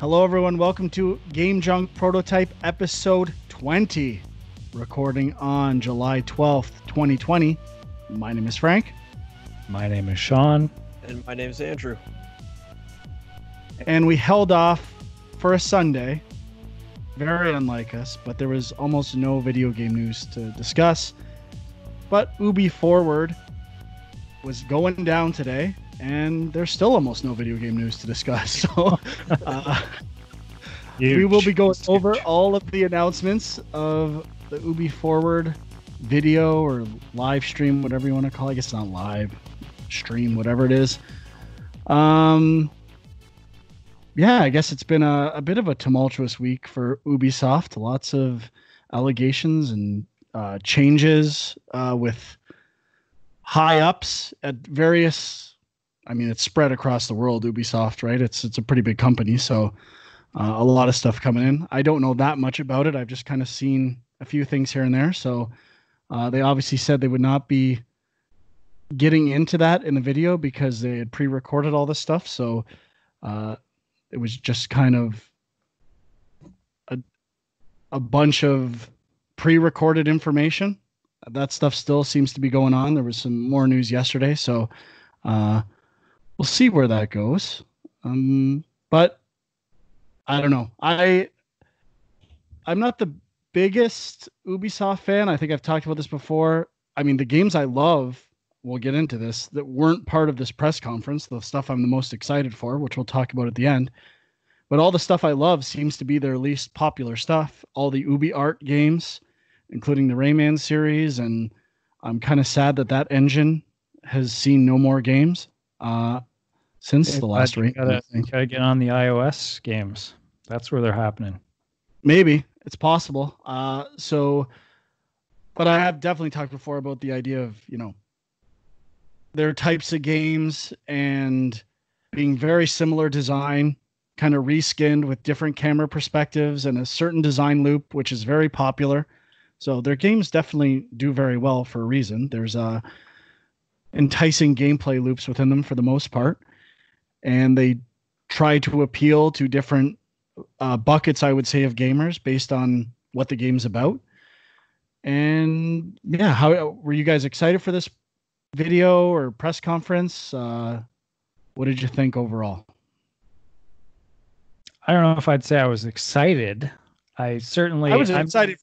Hello, everyone. Welcome to Game Junk Prototype Episode 20, recording on July 12th, 2020. My name is Frank. My name is Sean. And my name is Andrew. And we held off for a Sunday. Very unlike us, but there was almost no video game news to discuss. But Ubisoft Forward was going down today, and there's still almost no video game news to discuss. So we will be going over all of the announcements of the Ubisoft Forward video or live stream, whatever you want to call it. I guess it's not live stream, whatever it is. Yeah, I guess it's been a bit of a tumultuous week for Ubisoft. Lots of allegations and changes with high-ups at various... I mean, it's spread across the world, Ubisoft, right? It's a pretty big company, so a lot of stuff coming in. I don't know that much about it. I've just kind of seen a few things here and there. So they obviously said they would not be getting into that in the video because they had pre-recorded all this stuff. So it was just kind of a bunch of pre-recorded information. That stuff still seems to be going on. There was some more news yesterday, so we'll see where that goes. But I don't know. I'm not the biggest Ubisoft fan. I think I've talked about this before. I mean, the games I love, we'll get into this, that weren't part of this press conference, the stuff I'm the most excited for, which we'll talk about at the end. But all the stuff I love seems to be their least popular stuff. All the Ubi Art games, including the Rayman series, and I'm kind of sad that engine has seen no more games since the last rate. Gotta get on the iOS games. That's where they're happening. Maybe it's possible. But I have definitely talked before about the idea of, their types of games and being very similar design, kind of reskinned with different camera perspectives and a certain design loop, which is very popular. So their games definitely do very well for a reason. There's enticing gameplay loops within them for the most part. And they try to appeal to different buckets, I would say, of gamers based on what the game's about. And yeah, how were you guys excited for this video or press conference? What did you think overall? I don't know if I'd say I was excited. I was excited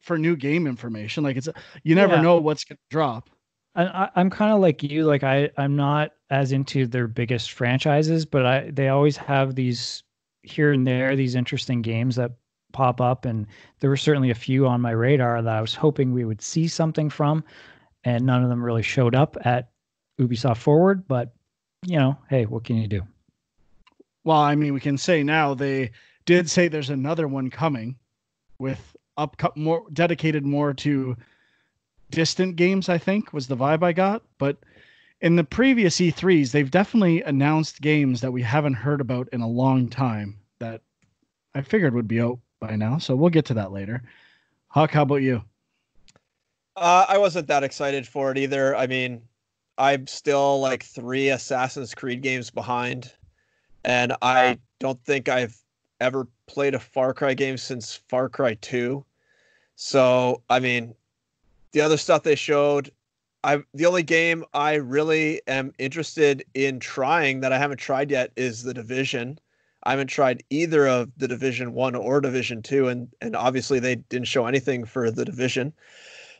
for new game information. Like you never know what's going to drop. I'm kind of like you. Like I'm not as into their biggest franchises, but they always have these here and there, these interesting games that pop up. And there were certainly a few on my radar that I was hoping we would see something from, and none of them really showed up at Ubisoft Forward. But hey, what can you do? Well, I mean, we can say now they did say there's another one coming with more dedicated more to distant games, I think was the vibe I got. But in the previous E3s, they've definitely announced games that we haven't heard about in a long time that I figured would be out by now. So we'll get to that later. Huck, how about you? I wasn't that excited for it either. I mean, I'm still like 3 Assassin's Creed games behind, and I don't think I've ever played a Far Cry game since Far Cry 2. So, I mean, the other stuff they showed, the only game I really am interested in trying that I haven't tried yet is The Division. I haven't tried either of The Division 1 or Division 2, and obviously they didn't show anything for The Division.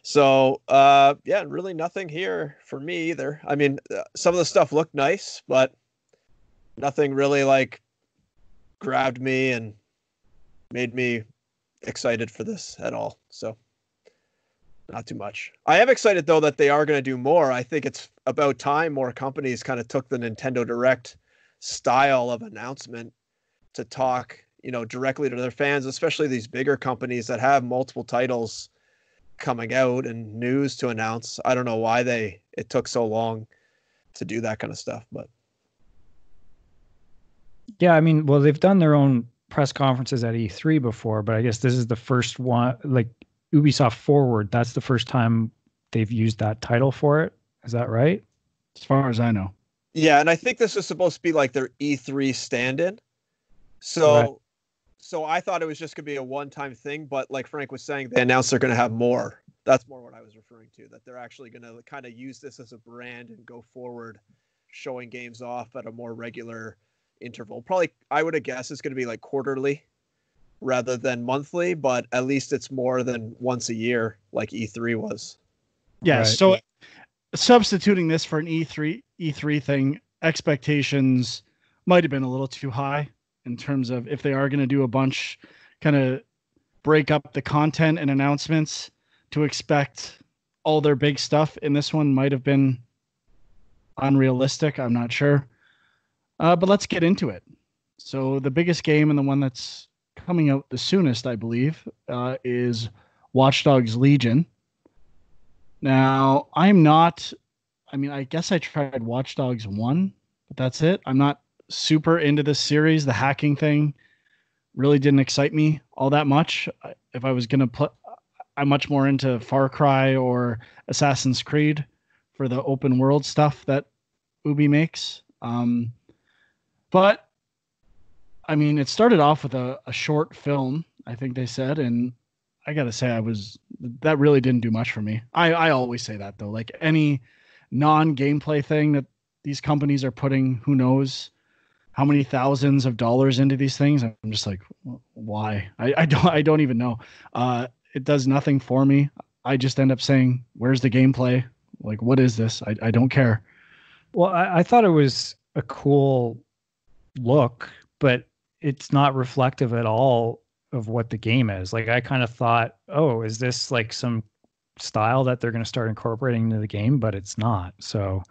So, yeah, really nothing here for me either. I mean, some of the stuff looked nice, but nothing really like grabbed me and made me excited for this at all. So not too much. I am excited though that they are going to do more. I think it's about time more companies kind of took the Nintendo Direct style of announcement to talk, directly to their fans, especially these bigger companies that have multiple titles coming out and news to announce. I don't know why it took so long to do that kind of stuff, but yeah, I mean, well, they've done their own press conferences at E3 before, but I guess this is the first one, like Ubisoft Forward. That's the first time they've used that title for it. Is that right? As far as I know. Yeah, and I think this is supposed to be like their E3 stand-in. So So I thought it was just going to be a one-time thing, but like Frank was saying, they announced they're going to have more. That's more what I was referring to, that they're actually going to kind of use this as a brand and go forward, showing games off at a more regular interval. Probably, I would have guessed it's going to be like quarterly rather than monthly, but at least it's more than once a year like E3 was. Yeah, Right. so substituting this for an E3 thing, expectations might have been a little too high in terms of if they are going to do a bunch, kind of break up the content and announcements, to expect all their big stuff in this one might have been unrealistic. I'm not sure. But let's get into it. So the biggest game and the one that's coming out the soonest, I believe, is Watch Dogs Legion. Now, I guess I tried Watch Dogs 1, but that's it. I'm not super into this series. The hacking thing really didn't excite me all that much. If I was going to put, I'm much more into Far Cry or Assassin's Creed for the open world stuff that Ubi makes. But I mean, it started off with a short film, I think they said, and I gotta say, that really didn't do much for me. I always say that though, like any non-gameplay thing that these companies are putting, who knows how many thousands of dollars into these things. I'm just like, why? I don't even know. It does nothing for me. I just end up saying, where's the gameplay? Like, what is this? I don't care. Well, I thought it was a cool look, but it's not reflective at all of what the game is. Like, I kind of thought, oh, is this like some style that they're going to start incorporating into the game? But it's not. So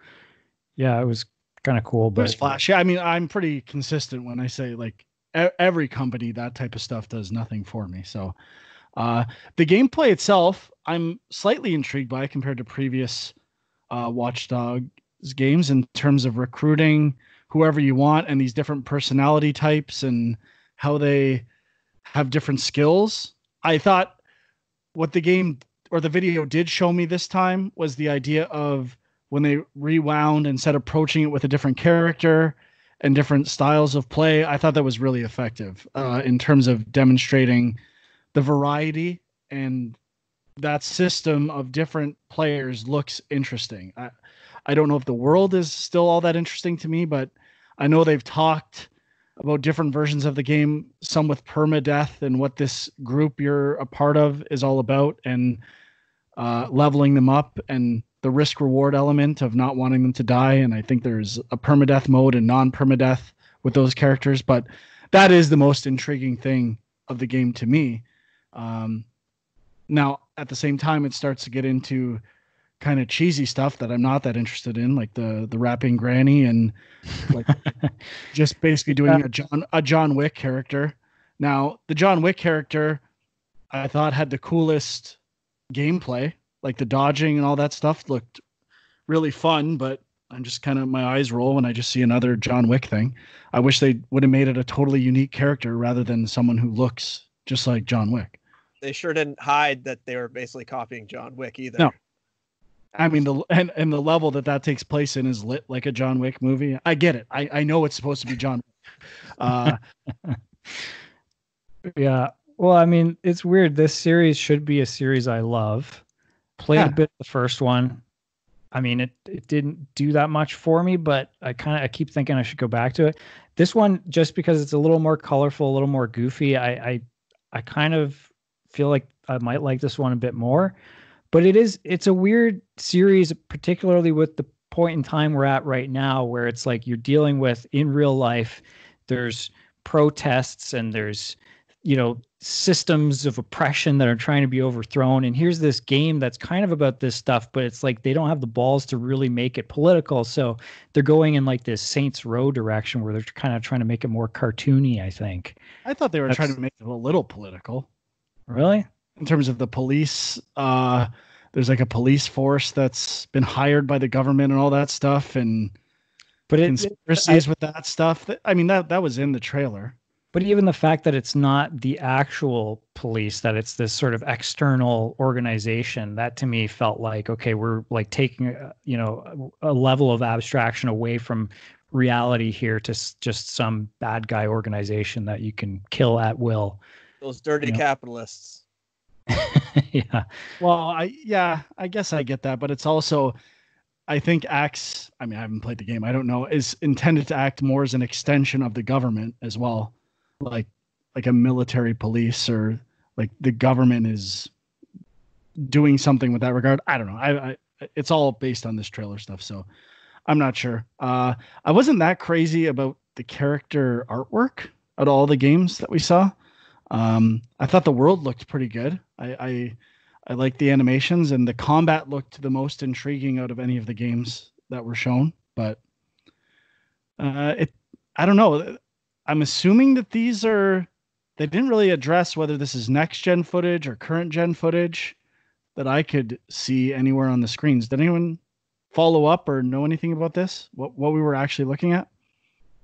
yeah, it was kind of cool. But it was flashy. I mean, I'm pretty consistent when I say like every company, that type of stuff does nothing for me. So the gameplay itself, I'm slightly intrigued by compared to previous Watch Dogs games in terms of recruiting whoever you want and these different personality types and how they have different skills. I thought what the game or the video did show me this time was the idea of when they rewound and said approaching it with a different character and different styles of play. I thought that was really effective in terms of demonstrating the variety, and that system of different players looks interesting. I don't know if the world is still all that interesting to me, but I know they've talked about different versions of the game, some with permadeath and what this group you're a part of is all about, and leveling them up and the risk reward element of not wanting them to die. And I think there's a permadeath mode and non-permadeath with those characters, but that is the most intriguing thing of the game to me. Now, at the same time, it starts to get into kind of cheesy stuff that I'm not that interested in, like the rapping granny and like just basically doing a John Wick character. Now, the John Wick character, I thought had the coolest gameplay, like the dodging and all that stuff looked really fun, but I'm just kind of, my eyes roll when I just see another John Wick thing. I wish they would have made it a totally unique character rather than someone who looks just like John Wick. They sure didn't hide that they were basically copying John Wick either. No. I mean, and the level that takes place in is lit like a John Wick movie. I get it. I know it's supposed to be John Wick. Yeah. Well, I mean, it's weird. This series should be a series I love. Played a bit of the first one. I mean, it didn't do that much for me, but I keep thinking I should go back to it. This one, just because it's a little more colorful, a little more goofy, I kind of feel like I might like this one a bit more. But it's a weird series, particularly with the point in time we're at right now, where it's like you're dealing with in real life, there's protests and there's, systems of oppression that are trying to be overthrown. And here's this game that's kind of about this stuff, but it's like they don't have the balls to really make it political. So they're going in like this Saints Row direction where they're kind of trying to make it more cartoony, I think. I thought they were trying to make it a little political. Really? In terms of the police, there's like a police force that's been hired by the government and all that stuff, and conspiracies with that stuff. I mean, that was in the trailer. But even the fact that it's not the actual police, that it's this sort of external organization, that to me felt like, okay, we're like taking, a level of abstraction away from reality here to just some bad guy organization that you can kill at will. Those dirty capitalists. Yeah. Well, I guess I get that, but it's also, I think acts, I mean, I haven't played the game, I don't know, is intended to act more as an extension of the government as well. Like a military police, or like the government is doing something with that regard. I don't know. I it's all based on this trailer stuff, so I'm not sure. I wasn't that crazy about the character artwork at all the games that we saw. I thought the world looked pretty good. I liked the animations, and the combat looked the most intriguing out of any of the games that were shown. But I don't know. I'm assuming that they didn't really address whether this is next gen footage or current gen footage that I could see anywhere on the screens. Did anyone follow up or know anything about this? What we were actually looking at?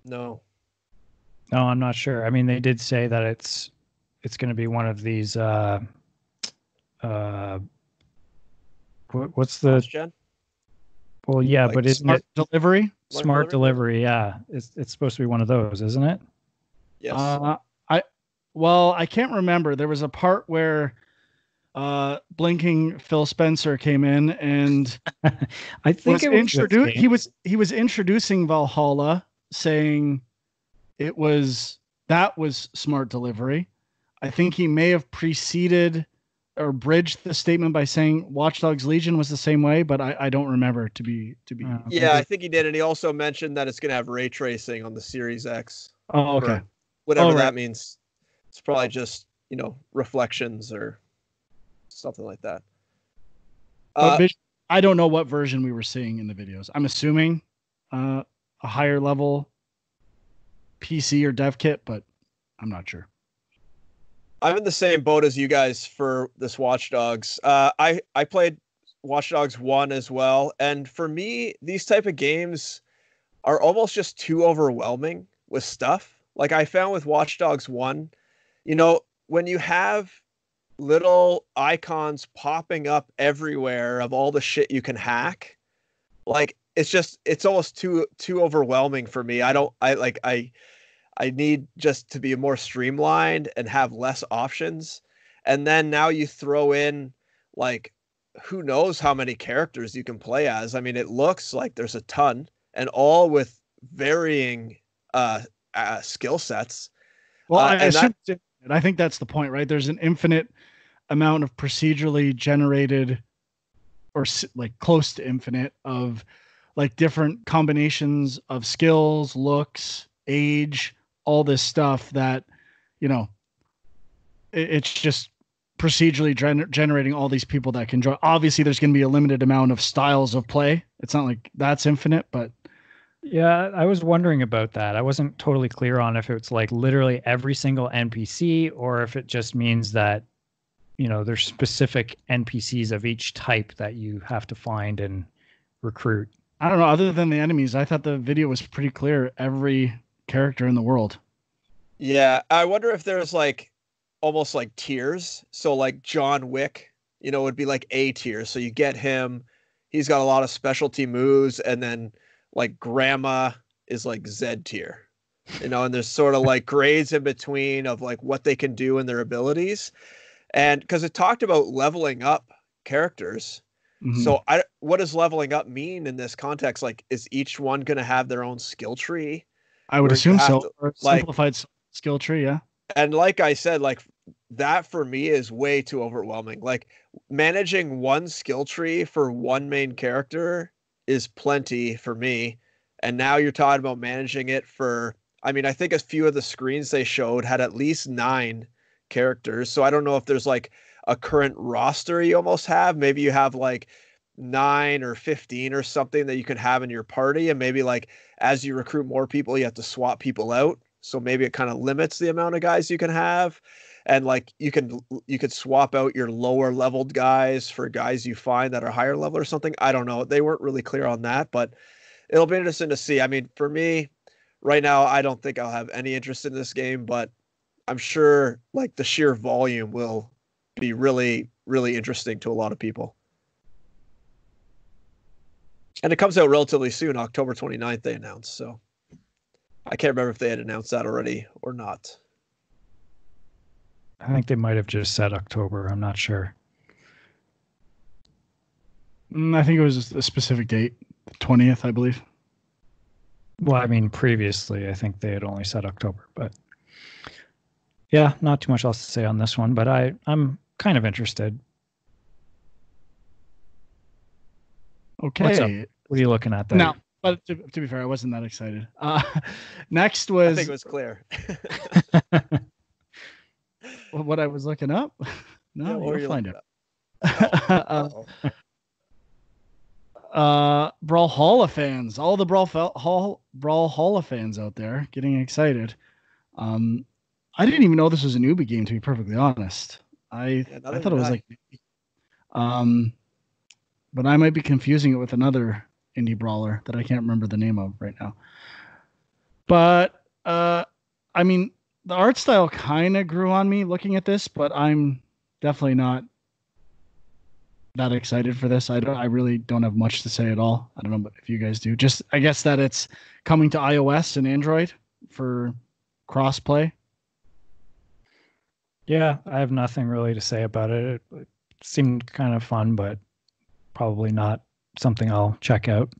No. No, I'm not sure. I mean, they did say that it's going to be one of these what's the gen? Well, yeah, Like but isn't Smart it delivery? smart delivery? Yeah, it's supposed to be one of those, isn't it? Yes. I can't remember. There was a part where blinking Phil Spencer came in and I think he was introducing Valhalla, saying that was smart delivery. I think he may have preceded or bridged the statement by saying Watch Dogs Legion was the same way, but I don't remember to be. Yeah, I think he did, and he also mentioned that it's going to have ray tracing on the Series X. Oh, okay. Whatever that means. It's probably just reflections or something like that. I don't know what version we were seeing in the videos. I'm assuming a higher level PC or dev kit, but I'm not sure. I'm in the same boat as you guys for this Watch Dogs. I played Watch Dogs 1 as well, and for me, these type of games are almost just too overwhelming with stuff. Like I found with Watch Dogs 1, when you have little icons popping up everywhere of all the shit you can hack, like it's almost too overwhelming for me. I need just to be more streamlined and have less options. And then now you throw in like who knows how many characters you can play as. I mean, it looks like there's a ton, and all with varying skill sets. Well, I think that's the point, right? There's an infinite amount of procedurally generated, or like close to infinite, of like different combinations of skills, looks, age, all this stuff that, it's just procedurally generating all these people that can join. Obviously, there's going to be a limited amount of styles of play. It's not like that's infinite, but. Yeah, I was wondering about that. I wasn't totally clear on if it's like literally every single NPC, or if it just means that, there's specific NPCs of each type that you have to find and recruit. I don't know. Other than the enemies, I thought the video was pretty clear. Every character in the world. Yeah, I wonder if there's like almost like tiers. So like John Wick, would be like A tier. So you get him, he's got a lot of specialty moves, and then like Grandma is like Z tier, and there's sort of like grades in between of like what they can do and their abilities. And because it talked about leveling up characters. Mm-hmm. So what does leveling up mean in this context? Like, is each one going to have their own skill tree? I would assume so. Or simplified skill tree, yeah. And like I said, like that for me is way too overwhelming. Like managing one skill tree for one main character is plenty for me. And now you're talking about managing it for, I mean, I think a few of the screens they showed had at least 9 characters. So I don't know if there's like a current roster you almost have. Maybe you have like 9 or 15 or something that you can have in your party. And maybe like as you recruit more people, you have to swap people out. So maybe it kind of limits the amount of guys you can have. And like you could swap out your lower leveled guys for guys you find that are higher level or something. I don't know. They weren't really clear on that, but it'll be interesting to see. I mean, for me right now, I don't think I'll have any interest in this game, but I'm sure like the sheer volume will be really, really interesting to a lot of people. And it comes out relatively soon, October 29th, they announced. So I can't remember if they had announced that already or not. I think they might have just said October. I'm not sure. I think it was a specific date, the 20th, I believe. Well, I mean, previously, I think they had only said October, but yeah, not too much else to say on this one, but I'm kind of interested. Okay. What's up? What are you looking at there? No, but to be fair, I wasn't that excited. Next was... I think it was clear. What I was looking up? No, Yeah, you'll find it. Oh. Brawlhalla fans, all the Brawlhalla fans out there getting excited. I didn't even know this was a newbie game, to be perfectly honest. I thought it was like, but I might be confusing it with another indie brawler that I can't remember the name of right now. But I mean, the art style kind of grew on me looking at this, but I'm definitely not that excited for this. I really don't have much to say at all. I don't know if you guys do. Just I guess that it's coming to iOS and Android for crossplay. Yeah, I have nothing really to say about it. It seemed kind of fun, but probably not something I'll check out.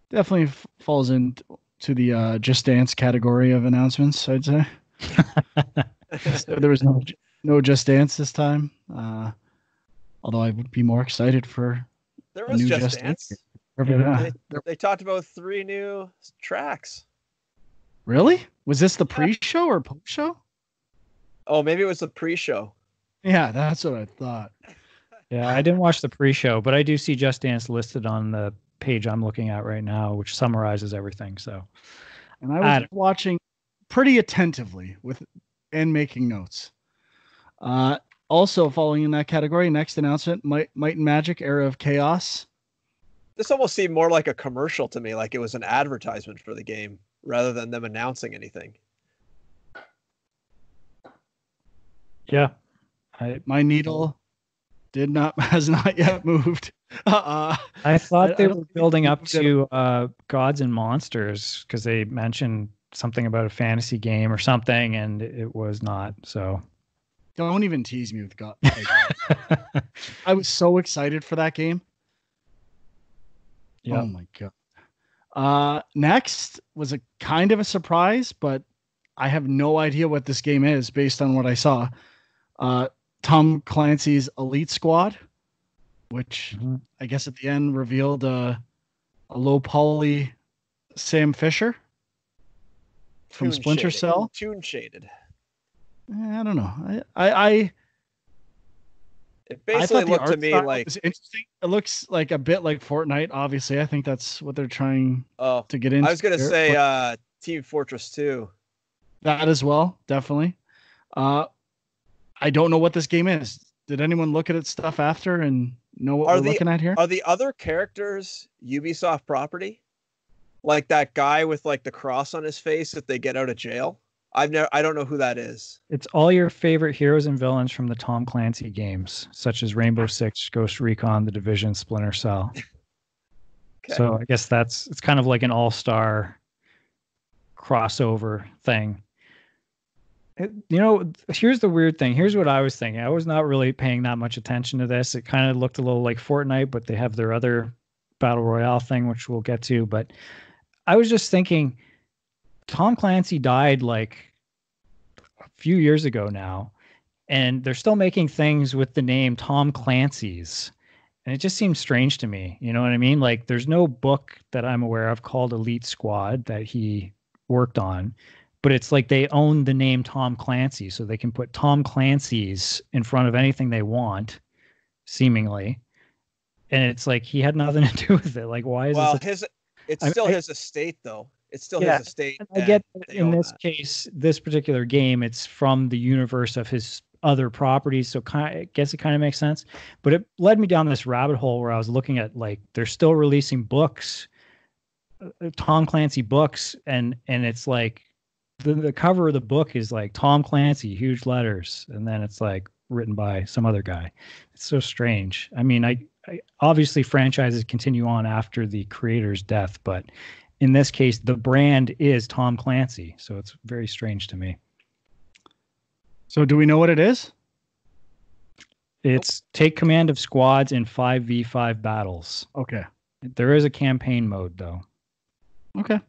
Definitely falls into the Just Dance category of announcements, I'd say. So there was no Just Dance this time. Although I would be more excited for there was Just Dance. They talked about 3 new tracks. Really? Was this the pre-show or post-show? Oh, maybe it was the pre-show. Yeah, that's what I thought. Yeah, I didn't watch the pre-show, but I do see Just Dance listed on the page I'm looking at right now, which summarizes everything. So, and I was watching pretty attentively and making notes. Also following in that category, next announcement, Might and Magic: Era of Chaos. This almost seemed more like a commercial to me, like it was an advertisement for the game rather than them announcing anything. Yeah, my needle has not yet moved. I thought they were building up to Gods and Monsters because they mentioned something about a fantasy game or something, and it was not. So don't even tease me with God. I was so excited for that game. Yep. Oh my god. Next was a kind of a surprise, but I have no idea what this game is based on what I saw. Tom Clancy's Elite Squad, which I guess at the end revealed a low poly Sam Fisher from Splinter Cell. Tune shaded. I don't know. It basically looked to me like it's interesting. It looks like a bit like Fortnite. Obviously, I think that's what they're trying to get into. I was going to say Team Fortress 2. That as well, definitely. I don't know what this game is. Did anyone look at its stuff after and know what we're looking at here? Are the other characters Ubisoft property? Like that guy with like the cross on his face if they get out of jail? I don't know who that is. It's all your favorite heroes and villains from the Tom Clancy games, such as Rainbow Six, Ghost Recon, The Division, Splinter Cell. Okay. So I guess it's kind of like an all-star crossover thing. Here's the weird thing. Here's what I was thinking. I was not really paying that much attention to this. It kind of looked a little like Fortnite, but they have their other battle royale thing, which we'll get to. But I was just thinking, Tom Clancy died like a few years ago now, and they're still making things with the name Tom Clancy's. And it just seems strange to me. You know what I mean? Like there's no book that I'm aware of called Elite Squad that he worked on. But it's like they own the name Tom Clancy, so they can put Tom Clancy's in front of anything they want, seemingly. And it's like he had nothing to do with it. Like, why is this? It's still his estate, though. It's still his estate. I get in this case, this particular game, it's from the universe of his other properties, so I guess it kind of makes sense. But it led me down this rabbit hole where I was looking at like they're still releasing books, Tom Clancy books, and it's like. The cover of the book is like Tom Clancy, huge letters, and then it's like written by some other guy. It's so strange. I mean, I obviously franchises continue on after the creator's death, but in this case, the brand is Tom Clancy. So it's very strange to me. So do we know what it is? It's take command of squads in 5v5 battles. Okay. There is a campaign mode, though. Okay.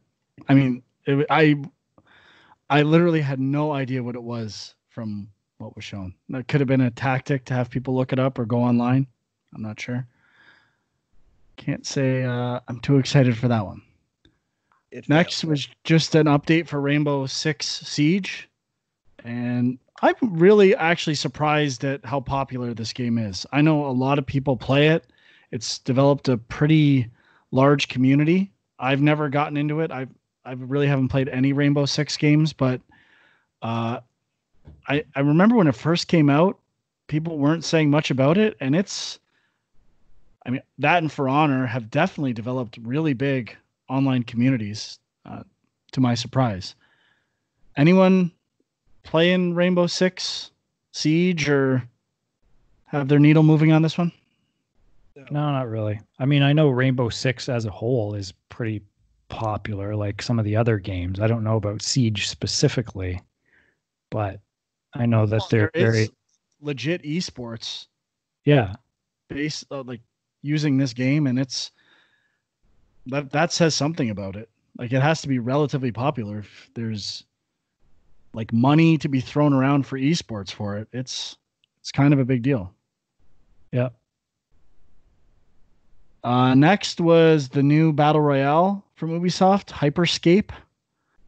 I mean, I literally had no idea what it was from what was shown. That could have been a tactic to have people look it up or go online. I'm not sure. Can't say I'm too excited for that one. Next was just an update for Rainbow Six Siege. And I'm really actually surprised at how popular this game is. I know a lot of people play it. It's developed a pretty large community. I've never gotten into it. I really haven't played any Rainbow Six games, but I remember when it first came out, people weren't saying much about it, and that and For Honor have definitely developed really big online communities, to my surprise. Anyone playing Rainbow Six Siege or have their needle moving on this one? No, not really. I mean, I know Rainbow Six as a whole is pretty popular, like some of the other games. I don't know about Siege specifically, but I know that they're very legit esports. Yeah, based like using this game, and it's that says something about it. Like it has to be relatively popular if there's like money to be thrown around for esports for it. It's kind of a big deal. Yeah. Next was the new Battle Royale from Ubisoft, Hyperscape,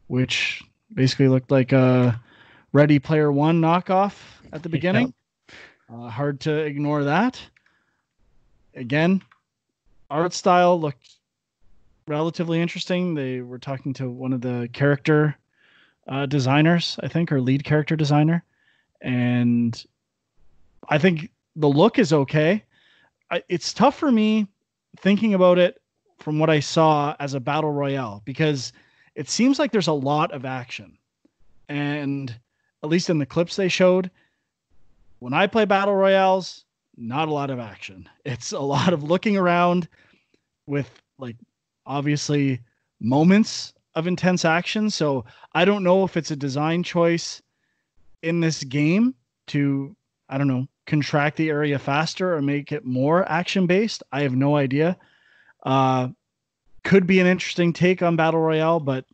which basically looked like a Ready Player One knockoff at the beginning. Yep. Hard to ignore that. Again, art style looked relatively interesting. They were talking to one of the character designers, I think, or lead character designer. And I think the look is okay. It's tough for me thinking about it from what I saw as a battle royale, because it seems like there's a lot of action. And at least in the clips they showed, when I play battle royales, not a lot of action. It's a lot of looking around with like obviously moments of intense action. So I don't know if it's a design choice in this game to, I don't know, contract the area faster or make it more action based. I have no idea. Could be an interesting take on Battle Royale, but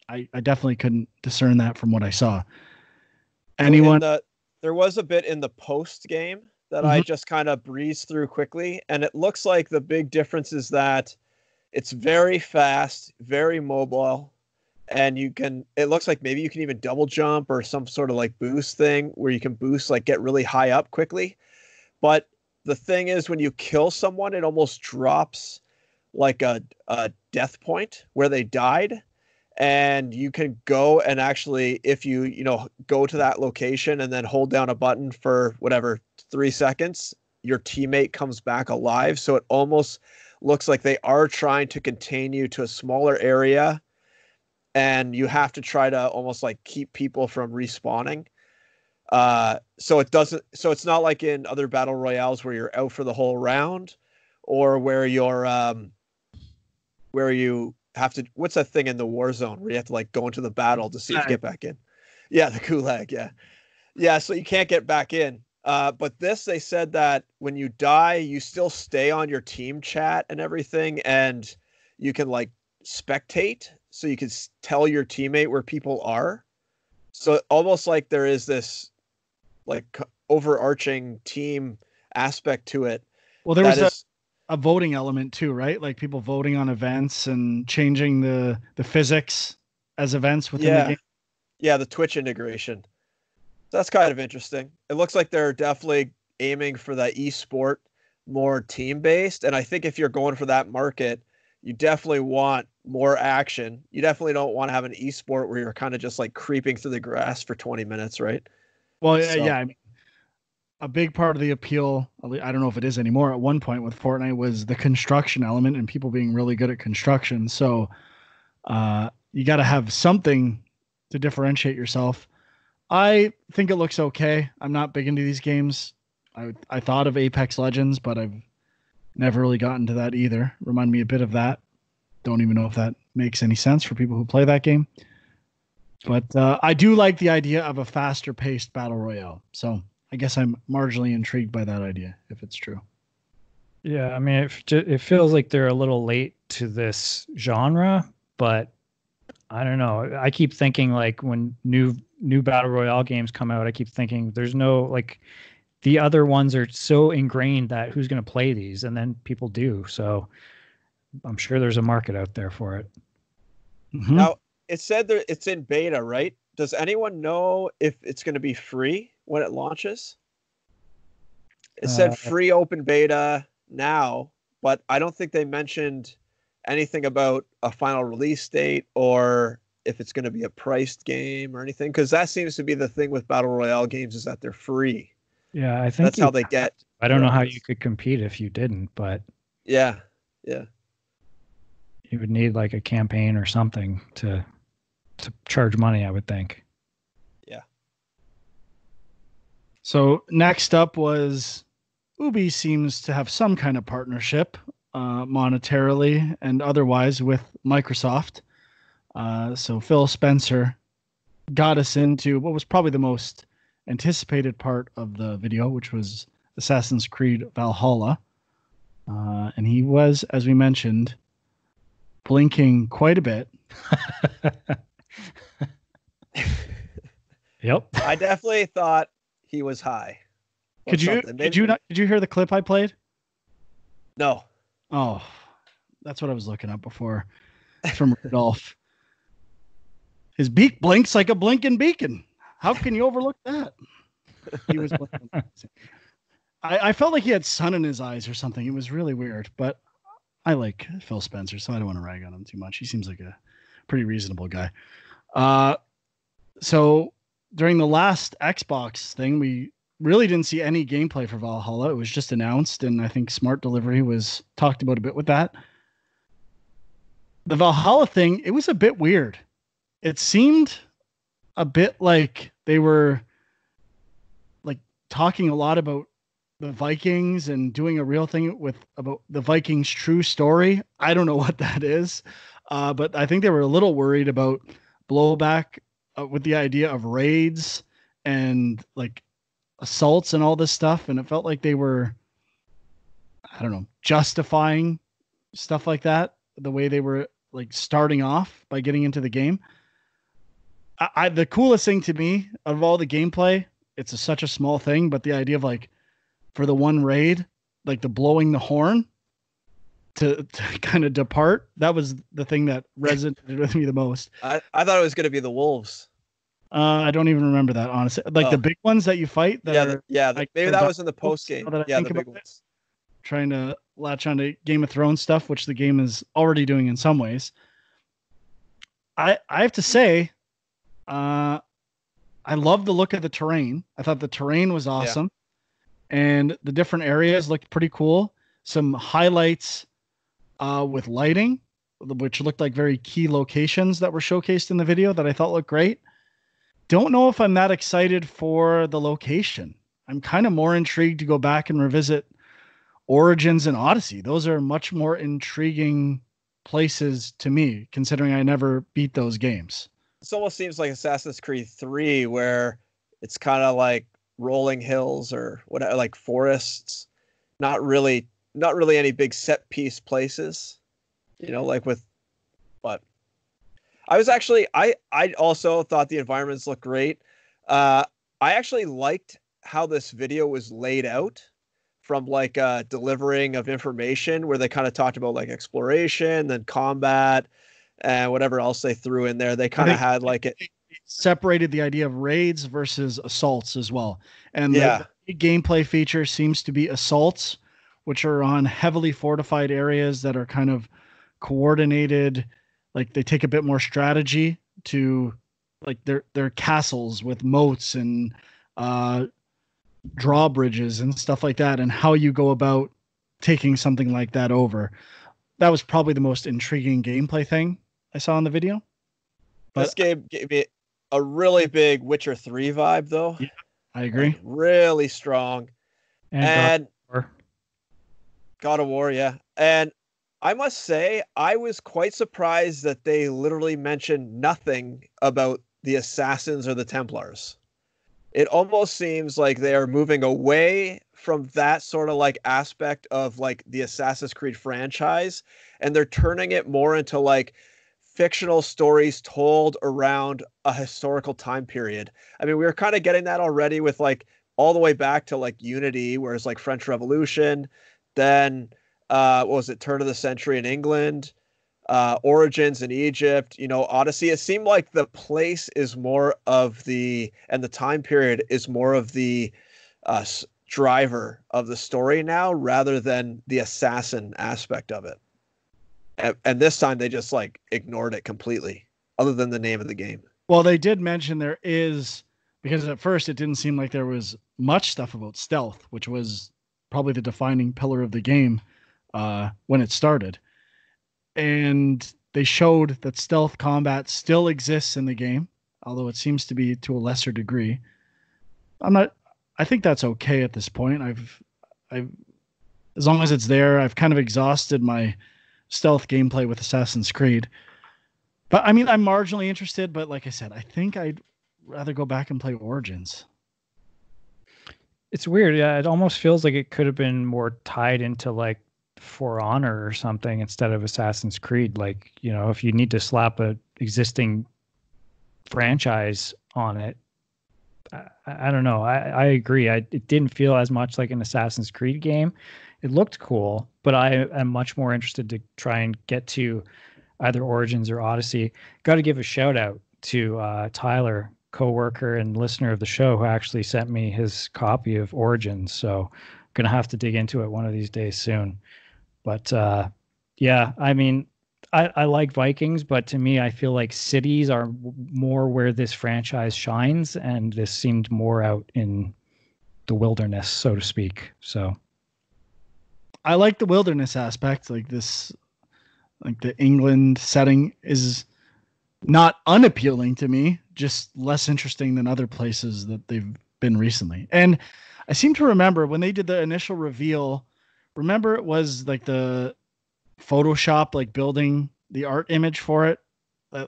I definitely couldn't discern that from what I saw. Anyone? There was a bit in the post game that I just kind of breezed through quickly, and it looks like the big difference is that it's very fast, very mobile, and it looks like maybe you can even double jump or some sort of like boost thing where you can boost, like get really high up quickly. But the thing is, when you kill someone, it almost drops like a death point where they died. And you can go and actually, if you go to that location and then hold down a button for whatever 3 seconds, your teammate comes back alive. So it almost looks like they are trying to contain you to a smaller area, and you have to try to almost like keep people from respawning. So it's not like in other battle royales where you're out for the whole round, or where where you have to, what's that thing in the war zone where you have to like go into the battle to see if you get back in? Yeah, the gulag. Yeah. So you can't get back in. But this, they said that when you die, you still stay on your team chat and everything, and you can like spectate, so you can tell your teammate where people are. So almost like there is this like overarching team aspect to it. Well, there was a voting element too, right? Like people voting on events and changing the physics as events within the game. Yeah, the Twitch integration. That's kind of interesting. It looks like they're definitely aiming for that esport, more team-based. And I think if you're going for that market, you definitely want more action. You definitely don't want to have an esport where you're kind of just like creeping through the grass for 20 minutes, right? Well, yeah. I mean, a big part of the appeal, I don't know if it is anymore, at one point with Fortnite was the construction element and people being really good at construction. So you got to have something to differentiate yourself. I think it looks okay. I'm not big into these games. I thought of Apex Legends, but I've never really gotten to that either. Remind me a bit of that. Don't even know if that makes any sense for people who play that game. But I do like the idea of a faster paced battle royale. So I guess I'm marginally intrigued by that idea, if it's true. Yeah, I mean, it feels like they're a little late to this genre, but I don't know. I keep thinking like when new battle royale games come out, I keep thinking there's no like the other ones are so ingrained that who's going to play these, and then people do. So I'm sure there's a market out there for it. Mm-hmm. Now, it said that it's in beta, right? Does anyone know if it's going to be free when it launches? It said free open beta now, but I don't think they mentioned anything about a final release date or if it's going to be a priced game or anything, because that seems to be the thing with battle royale games is that they're free. Yeah, I think that's how they get. I don't know how you could compete if you didn't, but yeah, you would need like a campaign or something to charge money, I would think. Yeah. So next up was Ubi seems to have some kind of partnership, monetarily and otherwise, with Microsoft. So Phil Spencer got us into what was probably the most anticipated part of the video, which was Assassin's Creed Valhalla. And he was, as we mentioned, blinking quite a bit. Yep. I definitely thought he was high. Did you hear the clip I played? No. Oh, that's what I was looking up before. It's from Rudolph. His beak blinks like a blinking beacon. How can you overlook that? He was blinking. I felt like he had sun in his eyes or something. It was really weird, but I like Phil Spencer, so I don't want to rag on him too much. He seems like a pretty reasonable guy. So during the last Xbox thing, we really didn't see any gameplay for Valhalla. It was just announced, and I think Smart Delivery was talked about a bit with that. The Valhalla thing, it was a bit weird. It seemed a bit like they were like talking a lot about the Vikings and doing a real thing about the Vikings' true story. I don't know what that is, but I think they were a little worried about blowback with the idea of raids and like assaults and all this stuff. And it felt like they were, I don't know, justifying stuff like that, the way they were like starting off by getting into the game. The coolest thing to me of all the gameplay, it's such a small thing, but the idea of like for the one raid, like the blowing the horn to kind of depart, that was the thing that resonated with me the most. I thought it was going to be the wolves. I don't even remember that, honestly. Like the big ones that you fight. Maybe that was in the post game. Yeah, the big ones. Trying to latch onto Game of Thrones stuff, which the game is already doing in some ways. I have to say, I love the look of the terrain. I thought the terrain was awesome. Yeah. And the different areas looked pretty cool. Some highlights with lighting, which looked like very key locations that were showcased in the video that I thought looked great. Don't know if I'm that excited for the location. I'm kind of more intrigued to go back and revisit Origins and Odyssey. Those are much more intriguing places to me, considering I never beat those games. This almost seems like Assassin's Creed 3, where it's kind of like rolling hills or whatever, like forests. Not really any big set piece places, like with. But I was actually I also thought the environments looked great. I actually liked how this video was laid out, from like delivering of information, where they kind of talked about like exploration, then combat, and whatever else they threw in there. They kind of had like it separated the idea of raids versus assaults as well. And the gameplay feature seems to be assaults, which are on heavily fortified areas that are kind of coordinated. Like they take a bit more strategy to like their castles with moats and drawbridges and stuff like that, and how you go about taking something like that over. That was probably the most intriguing gameplay thing I saw in the video. But this game gave me a really big Witcher 3 vibe, though. Yeah, I agree. Like, really strong. And God of War. God of War, yeah. And I must say, I was quite surprised that they literally mentioned nothing about the Assassins or the Templars. It almost seems like they are moving away from that sort of like aspect of like the Assassin's Creed franchise, and they're turning it more into like fictional stories told around a historical time period. I mean, we were kind of getting that already with like all the way back to like Unity, where it's like French Revolution, then what was it, turn of the century in England, Origins in Egypt, Odyssey. It seemed like the place is more of and the time period is more of the driver of the story now, rather than the assassin aspect of it. And this time they just like ignored it completely, other than the name of the game. Well, they did mention there is, because at first it didn't seem like there was much stuff about stealth, which was probably the defining pillar of the game when it started. And they showed that stealth combat still exists in the game, although it seems to be to a lesser degree. I think that's okay at this point. I've as long as it's there, I've kind of exhausted my stealth gameplay with Assassin's Creed. But I mean, I'm marginally interested, but like I said, I think I'd rather go back and play Origins. It's weird. Yeah, it almost feels like it could have been more tied into like For Honor or something instead of Assassin's Creed. Like, if you need to slap a existing franchise on it, I don't know. I agree. It didn't feel as much like an Assassin's Creed game. It looked cool, but I am much more interested to try and get to either Origins or Odyssey. Got to give a shout out to Tyler, coworker and listener of the show, who actually sent me his copy of Origins. So going to have to dig into it one of these days soon. But yeah, I mean, I like Vikings, but to me, I feel like cities are more where this franchise shines, and this seemed more out in the wilderness, so to speak. So I like the wilderness aspect, like this, like the England setting is not unappealing to me, just less interesting than other places that they've been recently. And I seem to remember when they did the initial reveal, remember it was like the Photoshop, like building the art image for it,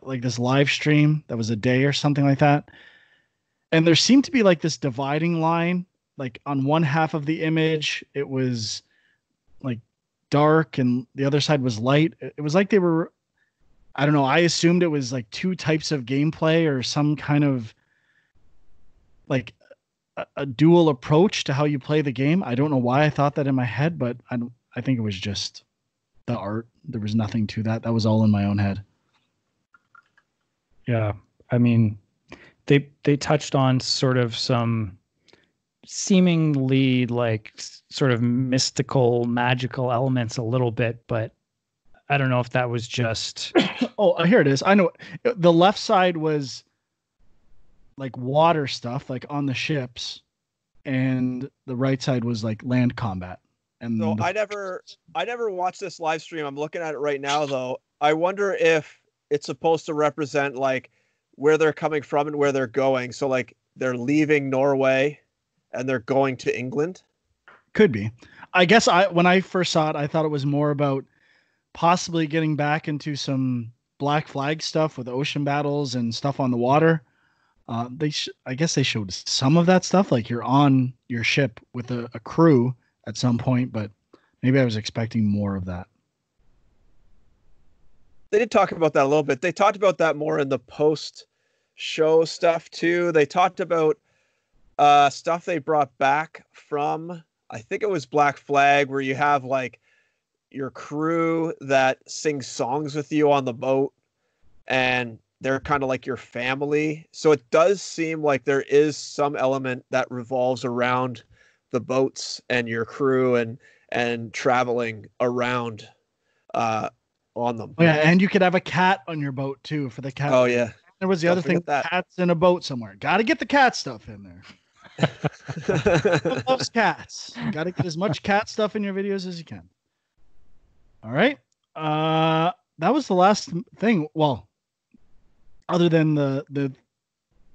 like this live stream that was a day or something like that. And there seemed to be like this dividing line, like on one half of the image, it was like dark and the other side was light. It was like they were, I don't know. I assumed it was like two types of gameplay or some kind of like a dual approach to how you play the game. I don't know why I thought that in my head, but I think it was just the art. There was nothing to that. That was all in my own head. Yeah. I mean, they touched on sort of some seemingly like sort of mystical, magical elements a little bit, but I don't know if that was just... Oh, here it is. I know. The left side was like water stuff, like on the ships, and the right side was like land combat. And so I never watched this live stream. I'm looking at it right now, though. I wonder if it's supposed to represent like where they're coming from and where they're going. So like they're leaving Norway and they're going to England. Could be. I guess when I first saw it, I thought it was more about possibly getting back into some Black Flag stuff with ocean battles and stuff on the water. I guess they showed some of that stuff, like you're on your ship with a crew at some point, but maybe I was expecting more of that. They did talk about that a little bit. They talked about that more in the post-show stuff too. They talked about stuff they brought back from, I think it was Black Flag, where you have like your crew that sings songs with you on the boat, and they're kind of like your family. So it does seem like there is some element that revolves around the boats and your crew and traveling around on them. Oh, yeah, and you could have a cat on your boat too for the cat. Oh yeah. There was the other thing, cats in a boat somewhere. Got to get the cat stuff in there. Who loves cats? Got to get as much cat stuff in your videos as you can. All right. That was the last thing. Well, other than the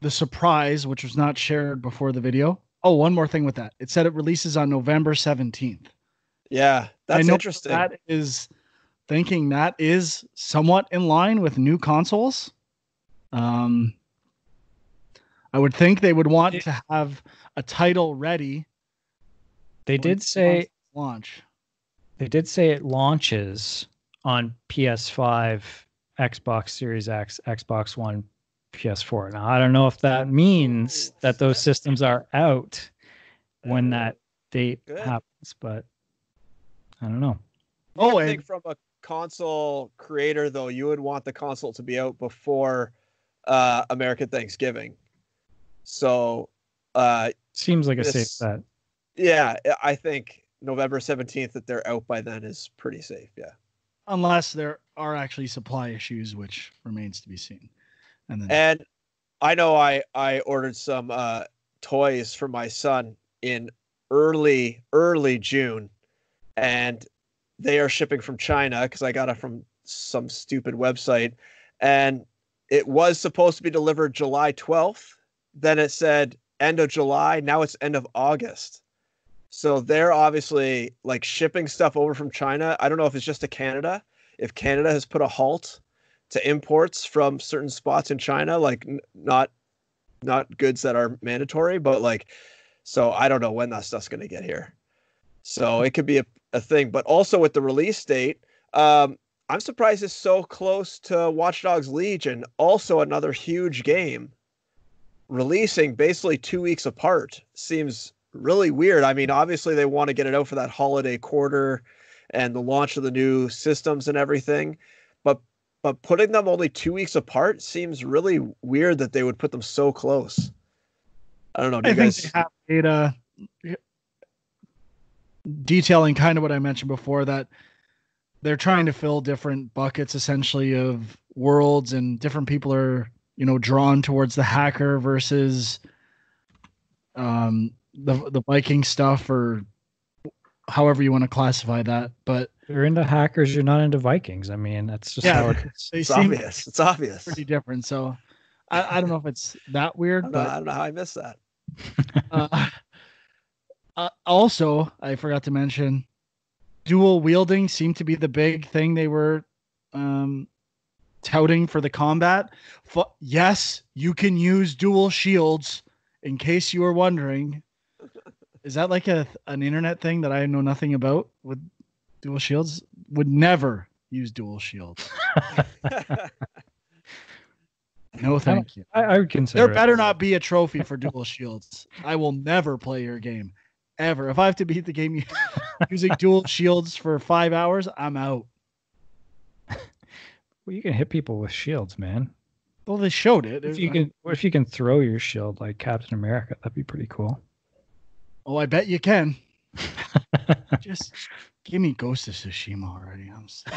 surprise, which was not shared before the video. Oh, one more thing with that. It said it releases on November 17th. Yeah, that's interesting. That is thinking that is somewhat in line with new consoles. I would think they would want to have a title ready. They did say launch. They did say it launches on PS5, Xbox Series X, Xbox One, PS4. Now, I don't know if that means that those systems are out when that date happens, but I don't know. I think from a console creator, though, you would want the console to be out before American Thanksgiving. So seems like a safe bet. Yeah, I think November 17th that they're out by then is pretty safe. Yeah. Unless there are actually supply issues, which remains to be seen. And I know I ordered some toys for my son in early June, and they are shipping from China because I got it from some stupid website, and it was supposed to be delivered July 12th. Then it said end of July. Now it's end of August. So they're obviously like shipping stuff over from China. I don't know if it's just to Canada. If Canada has put a halt to imports from certain spots in China, like not goods that are mandatory, but like, so I don't know when that stuff's going to get here. So it could be a thing, but also with the release date, I'm surprised it's so close to Watch Dogs Legion, also another huge game, releasing basically 2 weeks apart. Seems really weird. I mean, obviously they want to get it out for that holiday quarter and the launch of the new systems and everything, but putting them only 2 weeks apart seems really weird that they would put them so close. I don't know. I think they have data detailing kind of what I mentioned before, that they're trying to fill different buckets essentially of worlds, and different people are, drawn towards the hacker versus the Viking stuff, or however you want to classify that. But you're into hackers, you're not into Vikings. I mean, that's just how it is. It's obvious. It's obvious. Pretty different. So I don't know if it's that weird. I don't know how I missed that. Also, I forgot to mention, dual wielding seemed to be the big thing they were touting for the combat. Yes, you can use dual shields, in case you were wondering. Is that like an internet thing that I know nothing about with dual shields? Would never use dual shields. No, thank you. I would consider there better not be a trophy for dual shields. I will never play your game, ever. If I have to beat the game using dual shields for 5 hours, I'm out. Well, you can hit people with shields, man. Well, they showed it. If you can throw your shield like Captain America, that'd be pretty cool. Oh, I bet you can. Just give me Ghost of Tsushima already. I'm sick.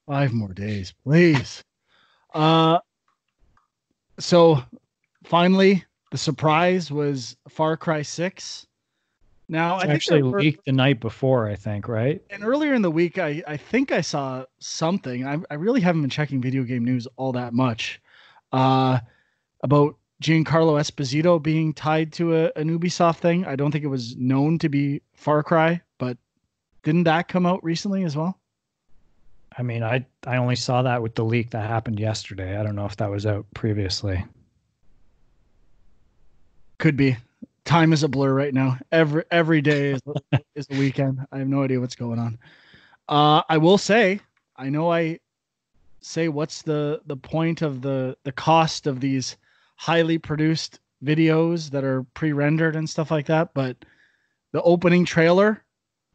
5 more days, please. So finally, the surprise was Far Cry 6. Now, I actually leaked the night before, I think, right? And earlier in the week, I think I saw something. I really haven't been checking video game news all that much about Giancarlo Esposito being tied to an Ubisoft thing. I don't think it was known to be Far Cry, but didn't that come out recently as well? I mean, I only saw that with the leak that happened yesterday. I don't know if that was out previously. Could be. Time is a blur right now. Every day is the weekend. I have no idea what's going on. I will say, I know I say what's the point of the cost of these highly produced videos that are pre-rendered and stuff like that, but the opening trailer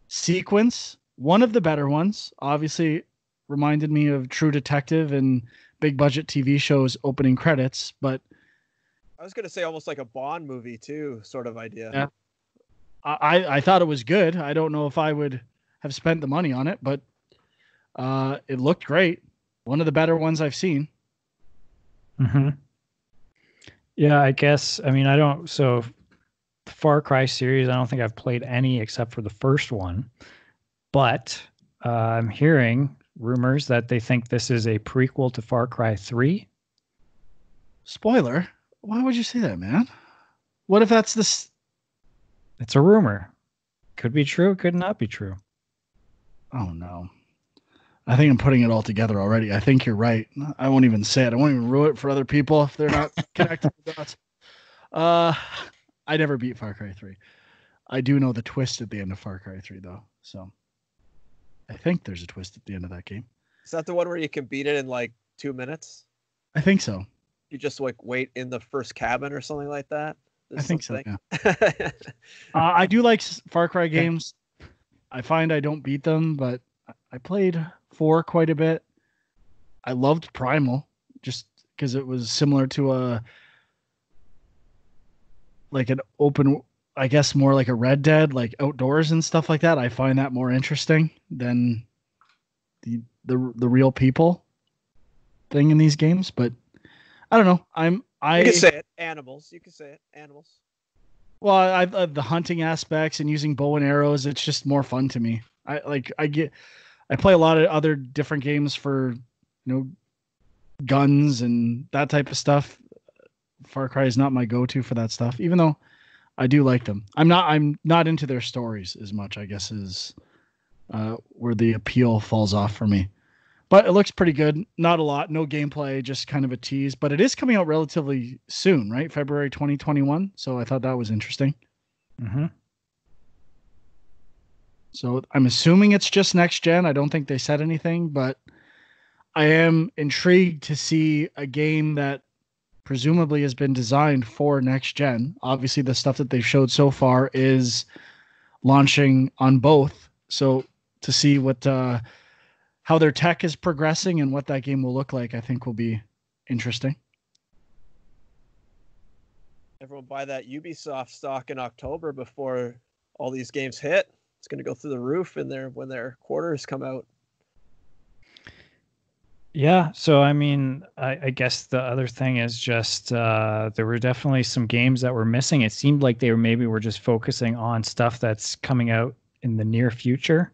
sequence, one of the better ones, obviously reminded me of True Detective and big budget TV shows opening credits, but I was going to say almost like a Bond movie too, sort of idea. Yeah. I thought it was good. I don't know if I would have spent the money on it, but it looked great. One of the better ones I've seen. Mm-hmm. Yeah, I guess. I mean, so the Far Cry series, I don't think I've played any except for the first one, but I'm hearing rumors that they think this is a prequel to Far Cry 3. Spoiler. Why would you say that, man? What if that's this? It's a rumor. Could be true. Could not be true. Oh, no. I think I'm putting it all together already. I think you're right. I won't even say it. I won't even ruin it for other people if they're not connected to that. I never beat Far Cry 3. I do know the twist at the end of Far Cry 3, though. So I think there's a twist at the end of that game. Is that the one where you can beat it in like 2 minutes? I think so. You just like wait in the first cabin or something like that? I think so, yeah. I do like Far Cry games. I find I don't beat them, but I played 4 quite a bit. I loved Primal just because it was similar to an open, I guess more like a Red Dead, like outdoors and stuff like that. I find that more interesting than the real people thing in these games. But I don't know. You can say it. Animals. You can say it. Animals. Well, I the hunting aspects and using bow and arrows. It's just more fun to me. I play a lot of other different games for, guns and that type of stuff. Far Cry is not my go-to for that stuff, even though I do like them. I'm not into their stories as much, I guess, is where the appeal falls off for me. But it looks pretty good. Not a lot, no gameplay, just kind of a tease. But it is coming out relatively soon, right? February 2021. So I thought that was interesting. Mm-hmm. So I'm assuming it's just next gen. I don't think they said anything, but I am intrigued to see a game that presumably has been designed for next gen. Obviously, the stuff that they've showed so far is launching on both. So to see what how their tech is progressing and what that game will look like, I think will be interesting. Everyone buy that Ubisoft stock in October before all these games hit. It's going to go through the roof when their quarters come out. Yeah, so I mean, I guess the other thing is just there were definitely some games that were missing. It seemed like they were just focusing on stuff that's coming out in the near future.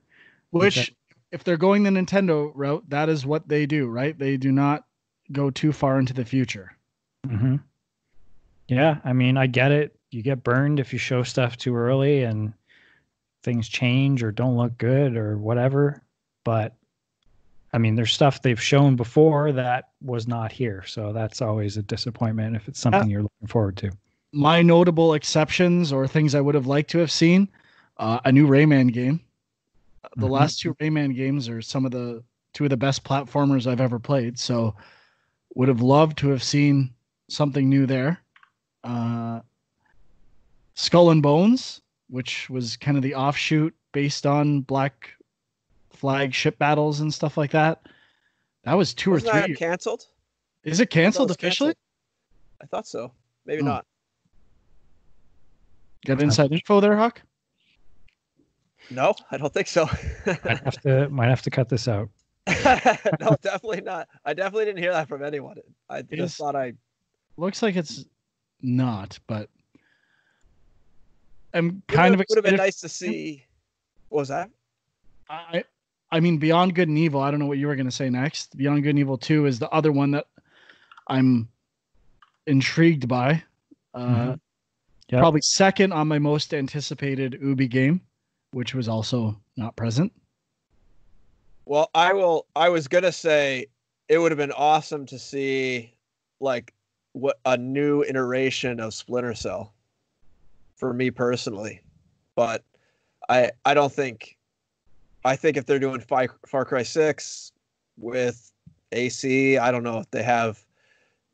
Which, if they're going the Nintendo route, that is what they do, right? They do not go too far into the future. Mm-hmm. Yeah, I mean, I get it. You get burned if you show stuff too early and things change or don't look good or whatever. But I mean, there's stuff they've shown before that was not here. So that's always a disappointment if it's something you're looking forward to. My notable exceptions or things I would have liked to have seen, a new Rayman game. The last 2 Rayman games are two of the best platformers I've ever played. So would have loved to have seen something new there. Skull and Bones, which was kind of the offshoot based on Black Flag ship battles and stuff like that. That was 2 or 3. Wasn't that canceled? Is it canceled officially? Canceled. I thought so. Maybe not. Got inside info there, Huck? No, I don't think so. might have to cut this out. No, definitely not. I definitely didn't hear that from anyone. I just thought looks like it's not, but I'm kind of excited. Would have been nice to see. What was that? I mean, Beyond Good and Evil. I don't know what you were going to say next. Beyond Good and Evil 2 is the other one that I'm intrigued by. Probably second on my most anticipated Ubi game, which was also not present. Well, I was going to say it would have been awesome to see like what a new iteration of Splinter Cell for me personally. But I don't think, I think if they're doing Far Cry 6 with AC, I don't know if they have,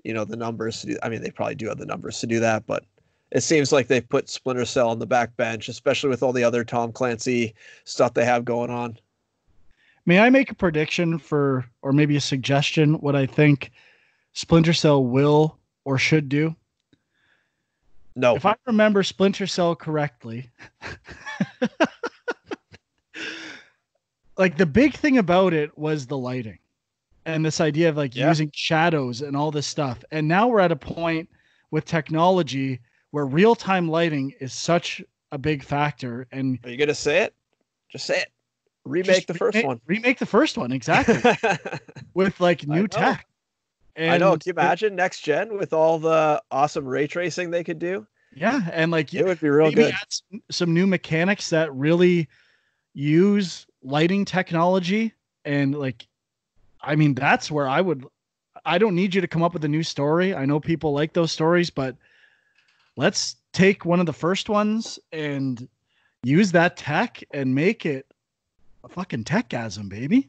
the numbers to do. I mean, they probably do have the numbers to do that, but it seems like they've put Splinter Cell on the back bench, especially with all the other Tom Clancy stuff they have going on. May I make a prediction or maybe a suggestion, what I think Splinter Cell will or should do? No. If I remember Splinter Cell correctly, like the big thing about it was the lighting and this idea of using shadows and all this stuff. And now we're at a point with technology where real-time lighting is such a big factor. And are you going to say it? Just say it. Remake the first one. Remake the first one, exactly. With new tech. And I know. Can you imagine next gen with all the awesome ray tracing they could do? Yeah, and it would be real good. Add some new mechanics that really use lighting technology and I mean, that's where I don't need you to come up with a new story. I know people like those stories, but let's take one of the first ones and use that tech and make it a fucking techgasm, baby.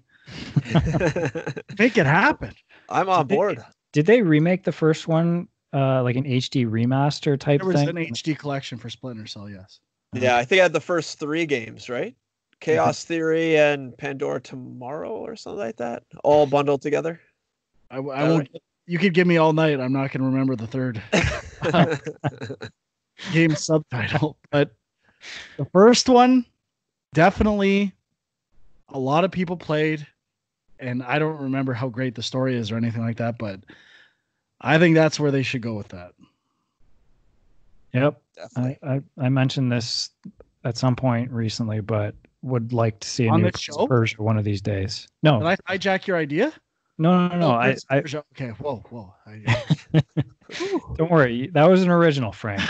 Make it happen. I'm on board. Did they remake the first one like an HD remaster type There was thing? an HD collection for Splinter Cell, yes. Yeah, I think I had the first 3 games, right? Chaos Theory and Pandora Tomorrow or something like that, all bundled together. I won't. You could give me all night. I'm not going to remember the third game subtitle, but the first one definitely a lot of people played, and I don't remember how great the story is or anything like that, but I think that's where they should go with that. Yep. I mentioned this at some point recently, but would like to see a new Persia one of these days. No. Did I hijack your idea? No. Okay. Whoa. Don't worry. That was an original, Frank.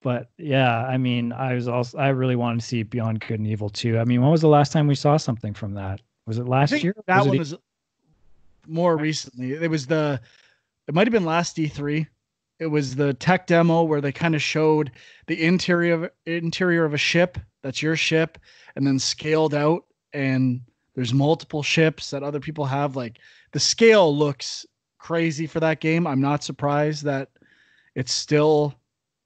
But yeah, I mean, I really wanted to see Beyond Good and Evil 2. I mean, when was the last time we saw something from that? Was it last year? That one was more recently. It might have been last E3. It was the tech demo where they kind of showed the interior of a ship. That's your ship, and then scaled out, and there's multiple ships that other people have. Like, the scale looks crazy for that game. I'm not surprised that it's still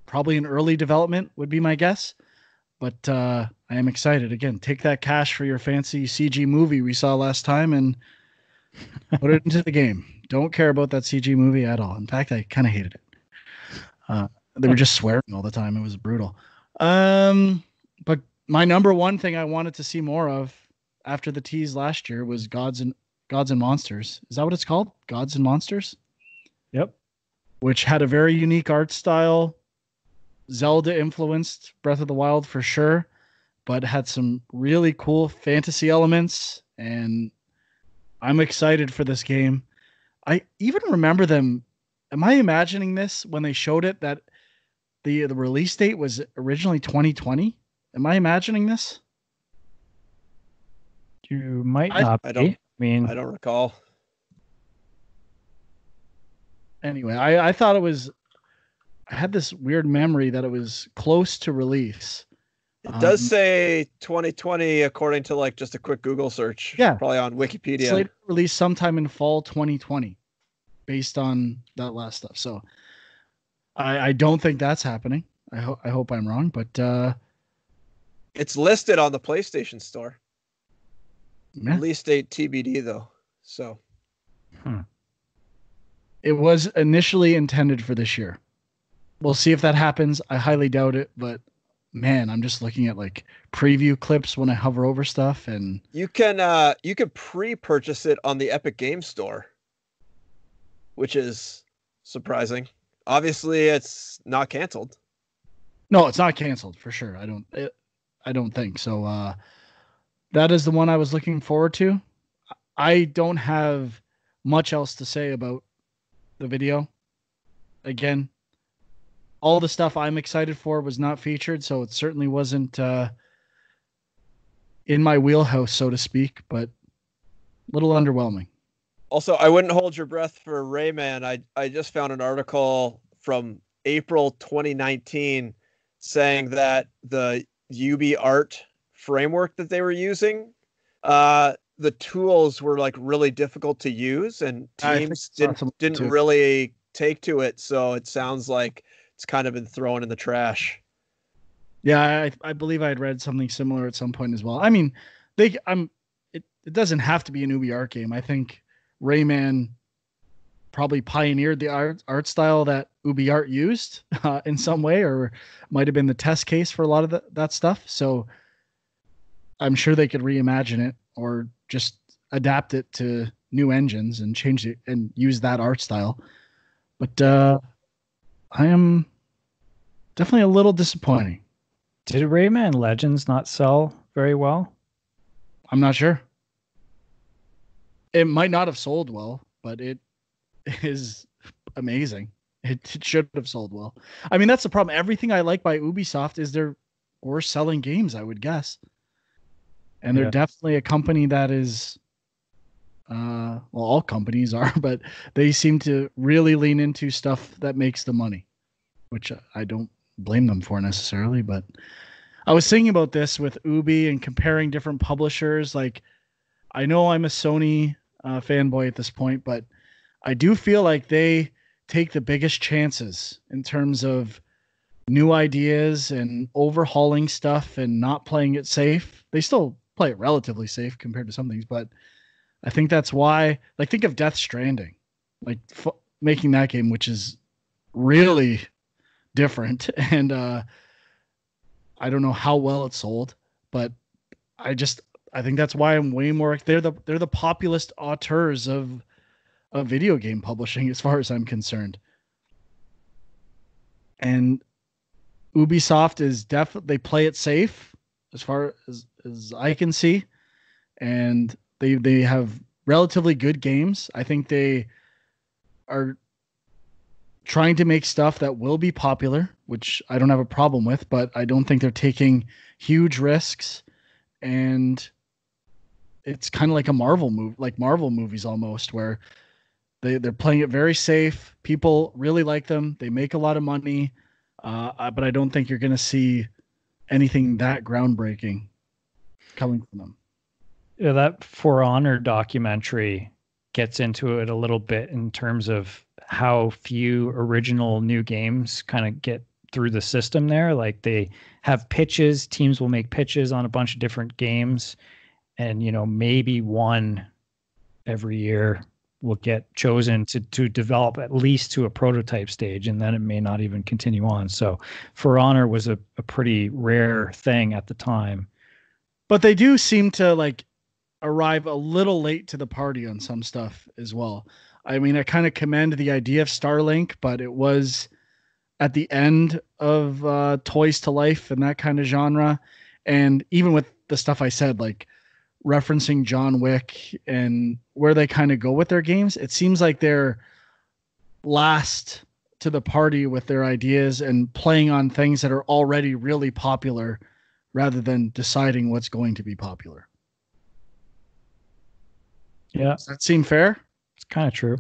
probably in early development, would be my guess. But I am excited. Again, take that cash for your fancy CG movie we saw last time and put it into the game. Don't care about that CG movie at all. In fact, I kind of hated it. They were just swearing all the time. It was brutal. But my number one thing I wanted to see more of after the tease last year was Gods and Monsters. Is that what it's called? Gods and Monsters? Yep. Which had a very unique art style. Zelda influenced Breath of the Wild for sure, but had some really cool fantasy elements, and I'm excited for this game. I even remember them. Am I imagining this when they showed it that the release date was originally 2020? Am I imagining this? You might not be. I don't recall. Anyway, I thought it was. I had this weird memory that it was close to release. It does say 2020 according to like just a quick Google search. Yeah, probably on Wikipedia. Slated to release sometime in fall 2020, based on that last stuff. So I don't think that's happening. I hope I'm wrong, but it's listed on the PlayStation Store. Yeah. Release date TBD though. So it was initially intended for this year. We'll see if that happens. I highly doubt it, but man, I'm just looking at like preview clips when I hover over stuff, and you can pre-purchase it on the Epic Game Store, which is surprising. Obviously, it's not canceled. No, it's not canceled for sure. I don't think so. That is the one I was looking forward to. I don't have much else to say about the video. Again, all the stuff I'm excited for was not featured, so it certainly wasn't in my wheelhouse, so to speak, but a little underwhelming. Also, I wouldn't hold your breath for Rayman. I just found an article from April 2019 saying that the UbiArt framework that they were using, the tools were like really difficult to use, and teams didn't really take to it, so it sounds like it's kind of been thrown in the trash. Yeah, I believe I had read something similar at some point as well. I mean, it doesn't have to be an UbiArt game. I think Rayman probably pioneered the art style that UbiArt used in some way, or might have been the test case for a lot of that stuff. So I'm sure they could reimagine it or just adapt it to new engines and change it and use that art style. But I am definitely a little disappointing. Did Rayman Legends not sell very well? I'm not sure. It might not have sold well, but it is amazing. It should have sold well. I mean, that's the problem. Everything I like by Ubisoft is their worst selling games, I would guess. And they're definitely a company that is, well, all companies are, but they seem to really lean into stuff that makes the money, which I don't blame them for necessarily. But I was thinking about this with Ubi and comparing different publishers. Like, I know I'm a Sony fanboy at this point, but I do feel like they take the biggest chances in terms of new ideas and overhauling stuff and not playing it safe. They still play it relatively safe compared to some things, but I think that's why, like, think of Death Stranding, like making that game, which is really different. And I don't know how well it sold, but I think that's why I'm way more, they're the populist auteurs of video game publishing as far as I'm concerned. And Ubisoft is definitely, they play it safe as far as I can see, and they have relatively good games. I think they are trying to make stuff that will be popular, which I don't have a problem with, but I don't think they're taking huge risks. And it's kind of like a Marvel movie, like Marvel movies almost, where they're playing it very safe. People really like them. They make a lot of money. But I don't think you're going to see anything that groundbreaking coming from them. Yeah, that For Honor documentary gets into it a little bit in terms of how few original new games kind of get through the system there. Like, they have pitches, teams will make pitches on a bunch of different games, and maybe one every year will get chosen to develop at least to a prototype stage, and then it may not even continue on. So For Honor was a pretty rare thing at the time. But they do seem to like arrive a little late to the party on some stuff as well. I mean, I kind of commend the idea of Starlink, but it was at the end of Toys to Life and that kind of genre. And even with the stuff I said, like referencing John Wick and where they kind of go with their games, it seems like they're last to the party with their ideas and playing on things that are already really popular rather than deciding what's going to be popular. Yeah. Does that seem fair? It's kind of true.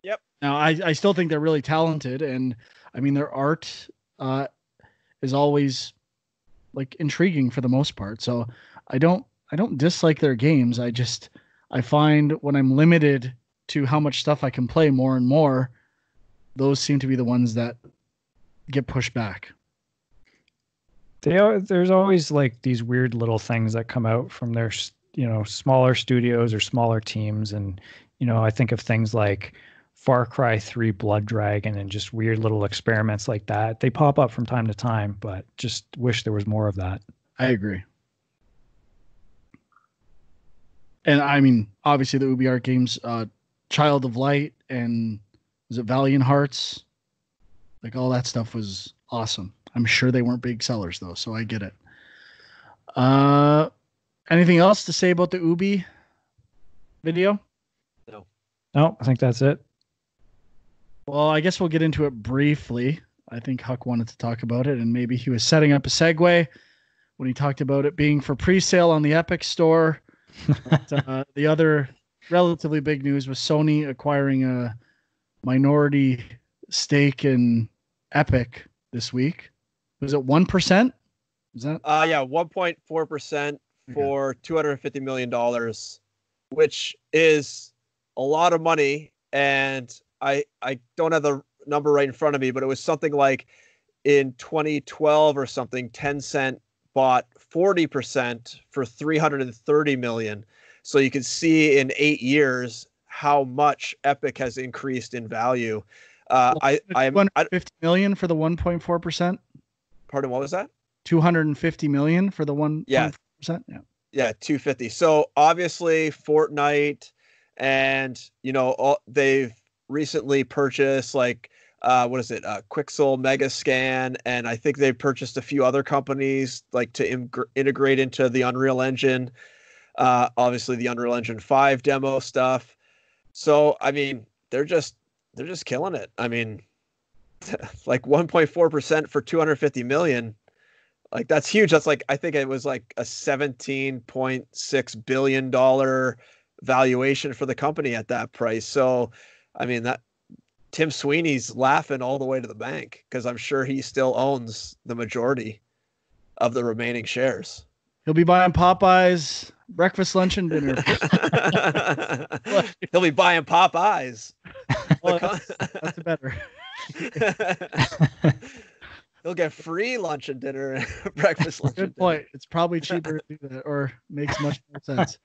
Yep. Now, I still think they're really talented, and I mean, their art is always like intriguing for the most part. So I don't dislike their games. I find when I'm limited to how much stuff I can play more and more, those seem to be the ones that get pushed back. There's always like these weird little things that come out from their smaller studios or smaller teams, and I think of things like Far Cry 3 Blood Dragon and just weird little experiments like that. They pop up from time to time, but just wish there was more of that. I agree. And I mean, obviously the UbiArt games, Child of Light and was it Valiant Hearts? Like all that stuff was awesome. I'm sure they weren't big sellers though, so I get it. Anything else to say about the Ubi video? No, I think that's it. Well, I guess we'll get into it briefly. I think Huck wanted to talk about it, and maybe he was setting up a segue when he talked about it being for pre-sale on the Epic Store. But, the other relatively big news was Sony acquiring a minority stake in Epic this week. Was it 1%? Is that? 1.4% for $250 million, which is a lot of money. And I don't have the number right in front of me, but it was something like in 2012 or something, Tencent bought 40% for $330 million. So you can see in 8 years how much Epic has increased in value. I'm $250 million for the 1.4%. Pardon, what was that? 250 million for the 1.4%. Yeah, 250. So obviously Fortnite, and they've recently purchased like Quixel, Megascan, and I think they've purchased a few other companies like to integrate into the Unreal Engine. Obviously the Unreal Engine 5 demo stuff. So I mean, they're just killing it. I mean, like 1.4% for 250 million. Like that's huge. That's like I think it was like a $17.6 billion valuation for the company at that price. So, I mean that Tim Sweeney's laughing all the way to the bank because I'm sure he still owns the majority of the remaining shares. He'll be buying Popeyes breakfast, lunch, and dinner. He'll be buying Popeyes. Well, that's better. He'll get free lunch and dinner, breakfast, lunch. Good point. It's probably cheaper to do that, or makes much more sense.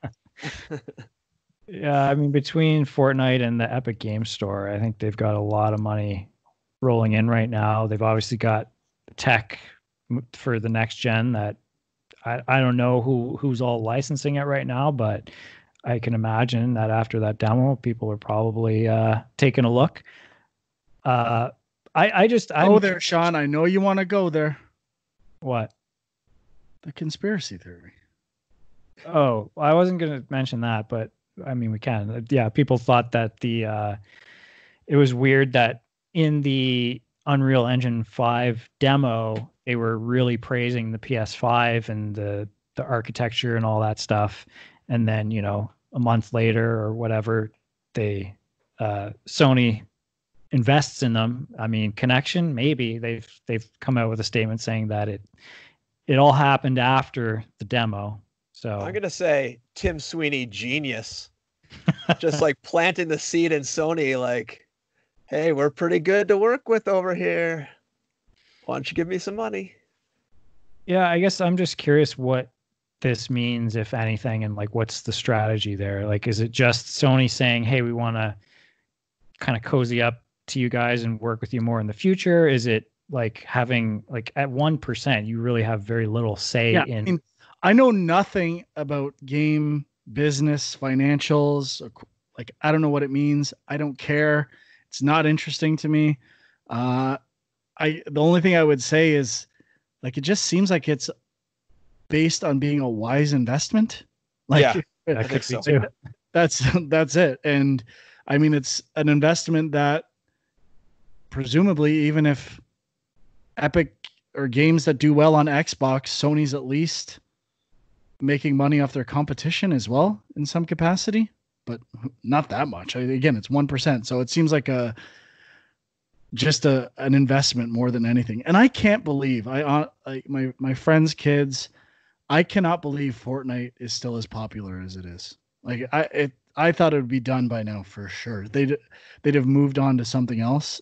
Yeah, I mean, between Fortnite and the Epic Games Store, I think they've got a lot of money rolling in right now. They've obviously got tech for the next gen that I don't know who's all licensing it right now, but I can imagine that after that demo, people are probably taking a look. I go there, Sean. I know you want to go there. What? The conspiracy theory. Oh, I wasn't going to mention that, but I mean, we can. Yeah, people thought that it was weird that in the Unreal Engine 5 demo, they were really praising the PS5 and the architecture and all that stuff. And then, a month later or whatever, Sony invests in them. I mean, Connection, maybe they've come out with a statement saying that it all happened after the demo. So I'm gonna say Tim Sweeney genius, just like planting the seed in Sony, like, hey, we're pretty good to work with over here. Why don't you give me some money? Yeah, I guess I'm just curious what this means, if anything, and like what's the strategy there? Like, is it just Sony saying, hey, we want to kind of cozy up to you guys and work with you more in the future? Is it like having like at 1%, you really have very little say in. I mean, I know nothing about game business, financials. Like, I don't know what it means. I don't care. It's not interesting to me. The only thing I would say is like, it just seems like it's based on being a wise investment. Like, yeah, that could be too. That's it. And I mean, it's an investment that presumably, even if Epic or games that do well on Xbox, Sony's at least making money off their competition as well in some capacity, but not that much. Again, it's 1%. So it seems like just an investment more than anything. And I can't believe my friends' kids, I cannot believe Fortnite is still as popular as it is. Like I thought it would be done by now for sure. They'd have moved on to something else.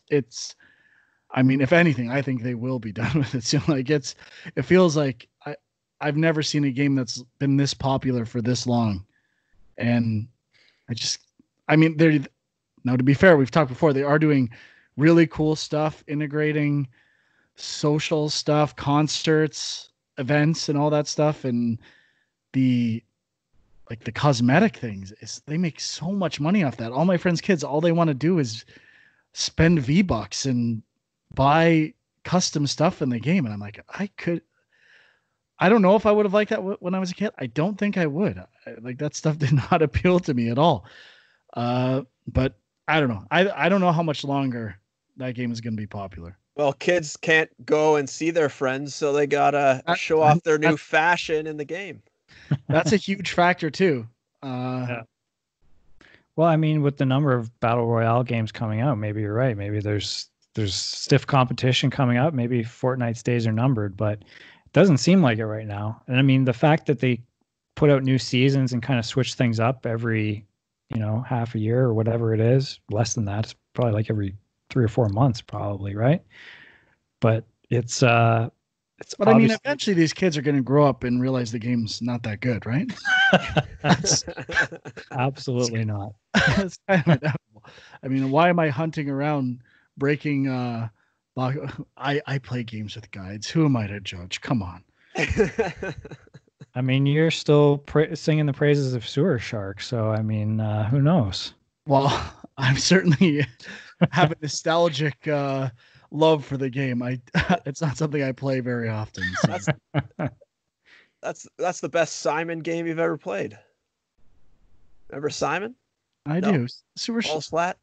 I mean, if anything, I think they will be done with it soon. Like it feels like I've never seen a game that's been this popular for this long. And now to be fair, we've talked before, they are doing really cool stuff, integrating social stuff, concerts, events, and all that stuff. And the cosmetic things, they make so much money off that. All my friends' kids, all they want to do is spend V-Bucks and buy custom stuff in the game. And I'm like, I don't know if I would have liked that when I was a kid. I don't think I would. Like, that stuff did not appeal to me at all. But I don't know. I don't know how much longer that game is going to be popular. Well, kids can't go and see their friends, so they gotta show off their new fashion in the game. That's a huge factor too. Yeah. Well, I mean, with the number of battle royale games coming out, maybe you're right. Maybe there's stiff competition coming up. Maybe Fortnite's days are numbered, but it doesn't seem like it right now. And I mean, the fact that they put out new seasons and kind of switch things up every, half a year or whatever it is, less than that, it's probably like every 3 or 4 months, probably, right? But it's but I mean, eventually these kids are going to grow up and realize the game's not that good, right? Absolutely not. It's kind of inevitable. I mean, why am I hunting around breaking? I play games with guides. Who am I to judge? Come on. I mean, you're still singing the praises of Sewer Shark, so I mean, who knows? Well, I'm certainly have a nostalgic love for the game. It's not something I play very often. So. That's the best Simon game you've ever played. Remember Simon? I do. Sewer Balls flat.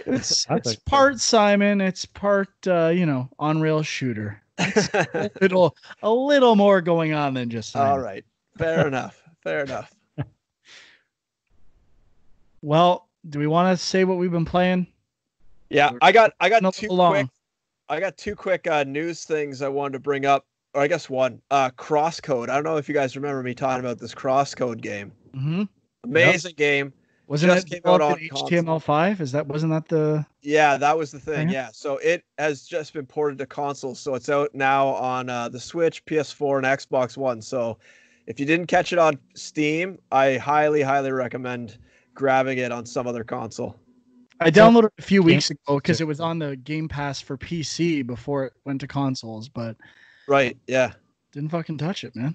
It's part Simon. It's part on-rail shooter. a little more going on than just Simon. All right. Fair enough. Fair enough. Well, do we want to say what we've been playing? Yeah, I got two quick news things I wanted to bring up. Or I guess one. Crosscode. I don't know if you guys remember me talking about this Crosscode game. Mm-hmm. Amazing game. Wasn't Just it came out on HTML5? Wasn't that the? Yeah, that was the thing. Yeah, so it has just been ported to consoles, so it's out now on the Switch, PS4, and Xbox One. So if you didn't catch it on Steam, I highly, highly recommend grabbing it on some other console. I downloaded it a few weeks ago because it was on the Game Pass for PC before it went to consoles, but right, yeah, didn't fucking touch it, man.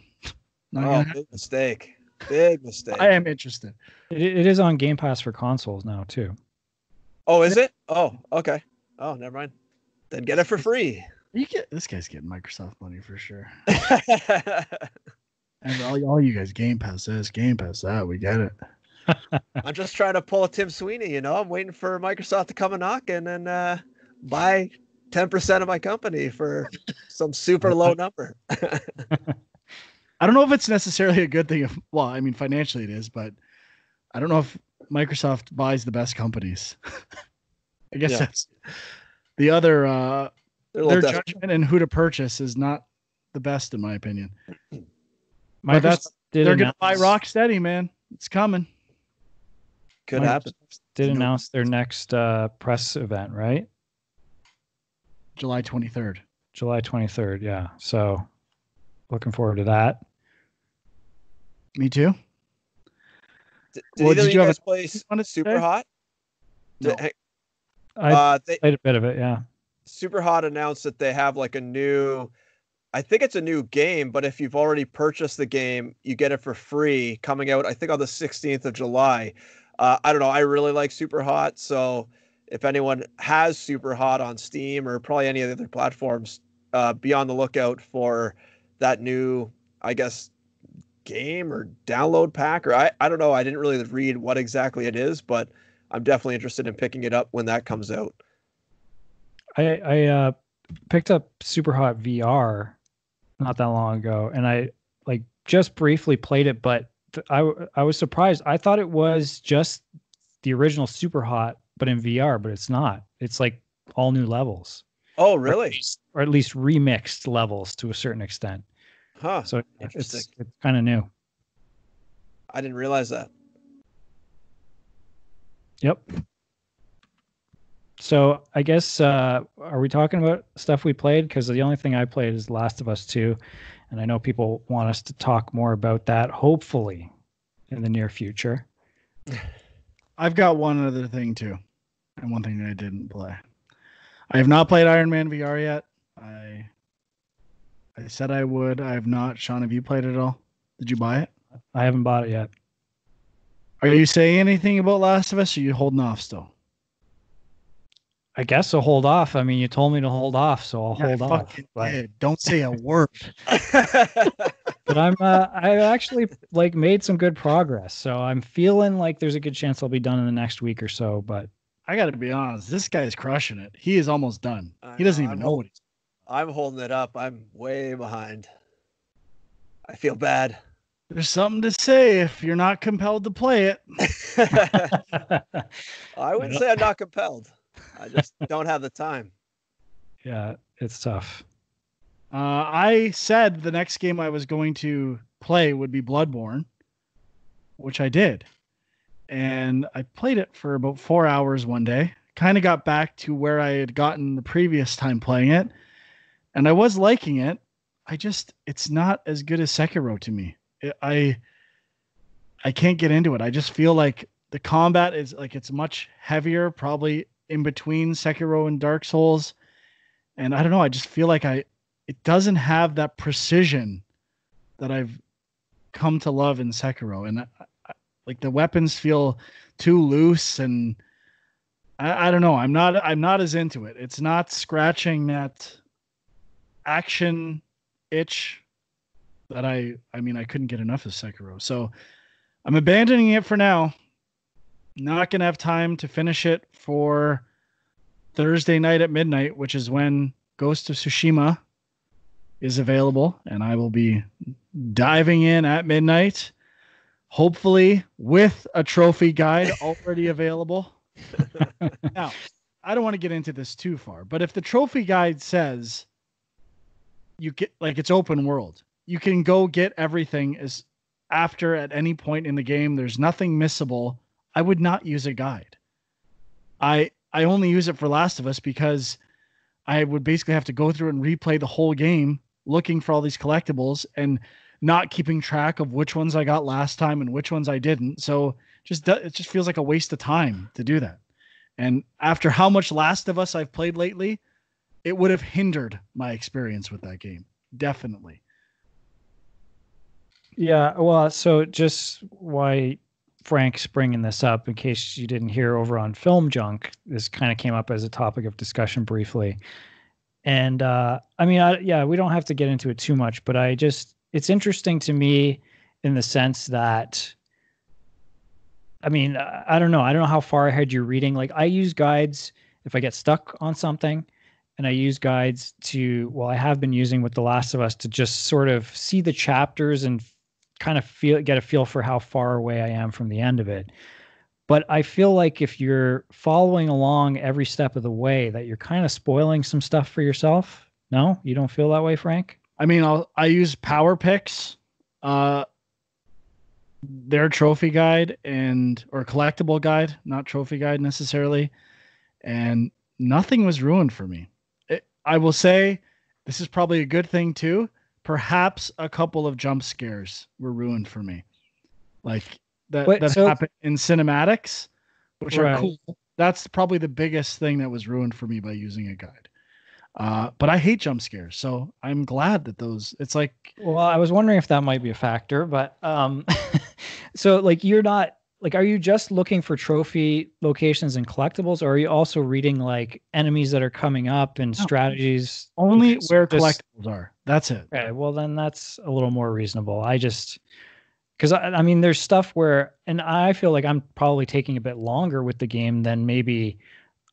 Big mistake. Big mistake. I am interested. It is on Game Pass for consoles now too. Oh, is it? Oh, okay. Oh, never mind. Then get it for free. This guy's getting Microsoft money for sure. And all you guys, Game Pass this, Game Pass that, we get it. I'm just trying to pull a Tim Sweeney, I'm waiting for Microsoft to come and knock and then buy 10% of my company for some super low number. I don't know if it's necessarily a good thing. Well, I mean, financially it is, but I don't know if Microsoft buys the best companies. I guess that's the other, their judgment and who to purchase is not the best, in my opinion. They're going to buy Rocksteady, man. It's coming. Could happen. Did announce their next press event, right? July 23rd. July 23rd, yeah. So looking forward to that. Me too. Did you guys play Super Hot? No. I played a bit of it, yeah. Super Hot announced that they have like I think it's a new game, but if you've already purchased the game, you get it for free coming out, I think on the 16th of July. I don't know. I really like Super Hot. So if anyone has Super Hot on Steam or probably any of the other platforms, be on the lookout for that new, I guess, game or download pack, or I don't know. I didn't really read what exactly it is, but I'm definitely interested in picking it up when that comes out. I picked up Super Hot VR not that long ago, and I just briefly played it, but I was surprised. I thought it was just the original Super Hot, but in VR, but it's not. It's like all new levels. Oh, really? Or at least remixed levels to a certain extent. Huh. So it's kind of new. I didn't realize that. Yep. So I guess, are we talking about stuff we played? Because the only thing I played is Last of Us 2. And I know people want us to talk more about that, hopefully, in the near future. I've got one other thing, too. And one thing that I didn't play. I have not played Iron Man VR yet. I said I would. I have not. Sean, have you played it at all? Did you buy it? I haven't bought it yet. Are you saying anything about Last of Us, or are you holding off still? I guess I'll hold off. I mean, you told me to hold off, so I'll hold off. Don't say a word. But I've actually made some good progress, so I'm feeling like there's a good chance I'll be done in the next week or so. But I got to be honest, this guy is crushing it. He is almost done. He doesn't even know what he's. I'm holding it up. I'm way behind. I feel bad. There's something to say if you're not compelled to play it. I wouldn't say I'm not compelled. I just don't have the time. Yeah, it's tough. I said the next game I was going to play would be Bloodborne, which I did. And I played it for about 4 hours one day. Kind of got back to where I had gotten the previous time playing it. And I was liking it. It's not as good as Sekiro to me. I can't get into it. I just feel like the combat is it's much heavier, probably in between Sekiro and Dark Souls. And I don't know, I just feel like it doesn't have that precision that I've come to love in Sekiro. And the weapons feel too loose, and I don't know. I'm not as into it. It's not scratching that action itch that I couldn't get enough of Sekiro. So I'm abandoning it for now. Not going to have time to finish it for Thursday night at midnight, which is when Ghost of Tsushima is available, and I will be diving in at midnight, hopefully with a trophy guide already available. Now, I don't want to get into this too far, but if the trophy guide says you get like it's open world, you can go get everything as after at any point in the game, there's nothing missable, I would not use a guide. I only use it for Last of Us because I would basically have to go through and replay the whole game looking for all these collectibles and not keeping track of which ones I got last time and which ones I didn't. So it just feels like a waste of time to do that. And after how much Last of Us I've played lately, it would have hindered my experience with that game. Definitely. Yeah, well, so just why Frank's bringing this up, in case you didn't hear over on Film Junk, this kind of came up as a topic of discussion briefly. And I mean, we don't have to get into it too much, but it's interesting to me in the sense that, I mean, I don't know how far ahead you're reading. Like, I use guides if I get stuck on something, and I use guides I have been using with The Last of Us to just sort of see the chapters and kind of get a feel for how far away I am from the end of it. But I feel like if you're following along every step of the way, that you're kind of spoiling some stuff for yourself. No, you don't feel that way, Frank? I mean, I use Power Picks, their trophy guide or collectible guide, not trophy guide necessarily. And nothing was ruined for me. I will say this is probably a good thing too. Perhaps a couple of jump scares were ruined for me. Like that happened in cinematics, which are cool. That's probably the biggest thing that was ruined for me by using a guide. But I hate jump scares, so I'm glad that it's like. Well, I was wondering if that might be a factor, but so like you're not like, are you just looking for trophy locations and collectibles, or are you also reading like enemies that are coming up and strategies? Only where collectibles are. That's it. Okay, well then that's a little more reasonable. Because I mean, there's stuff where, and I feel like I'm probably taking a bit longer with the game than maybe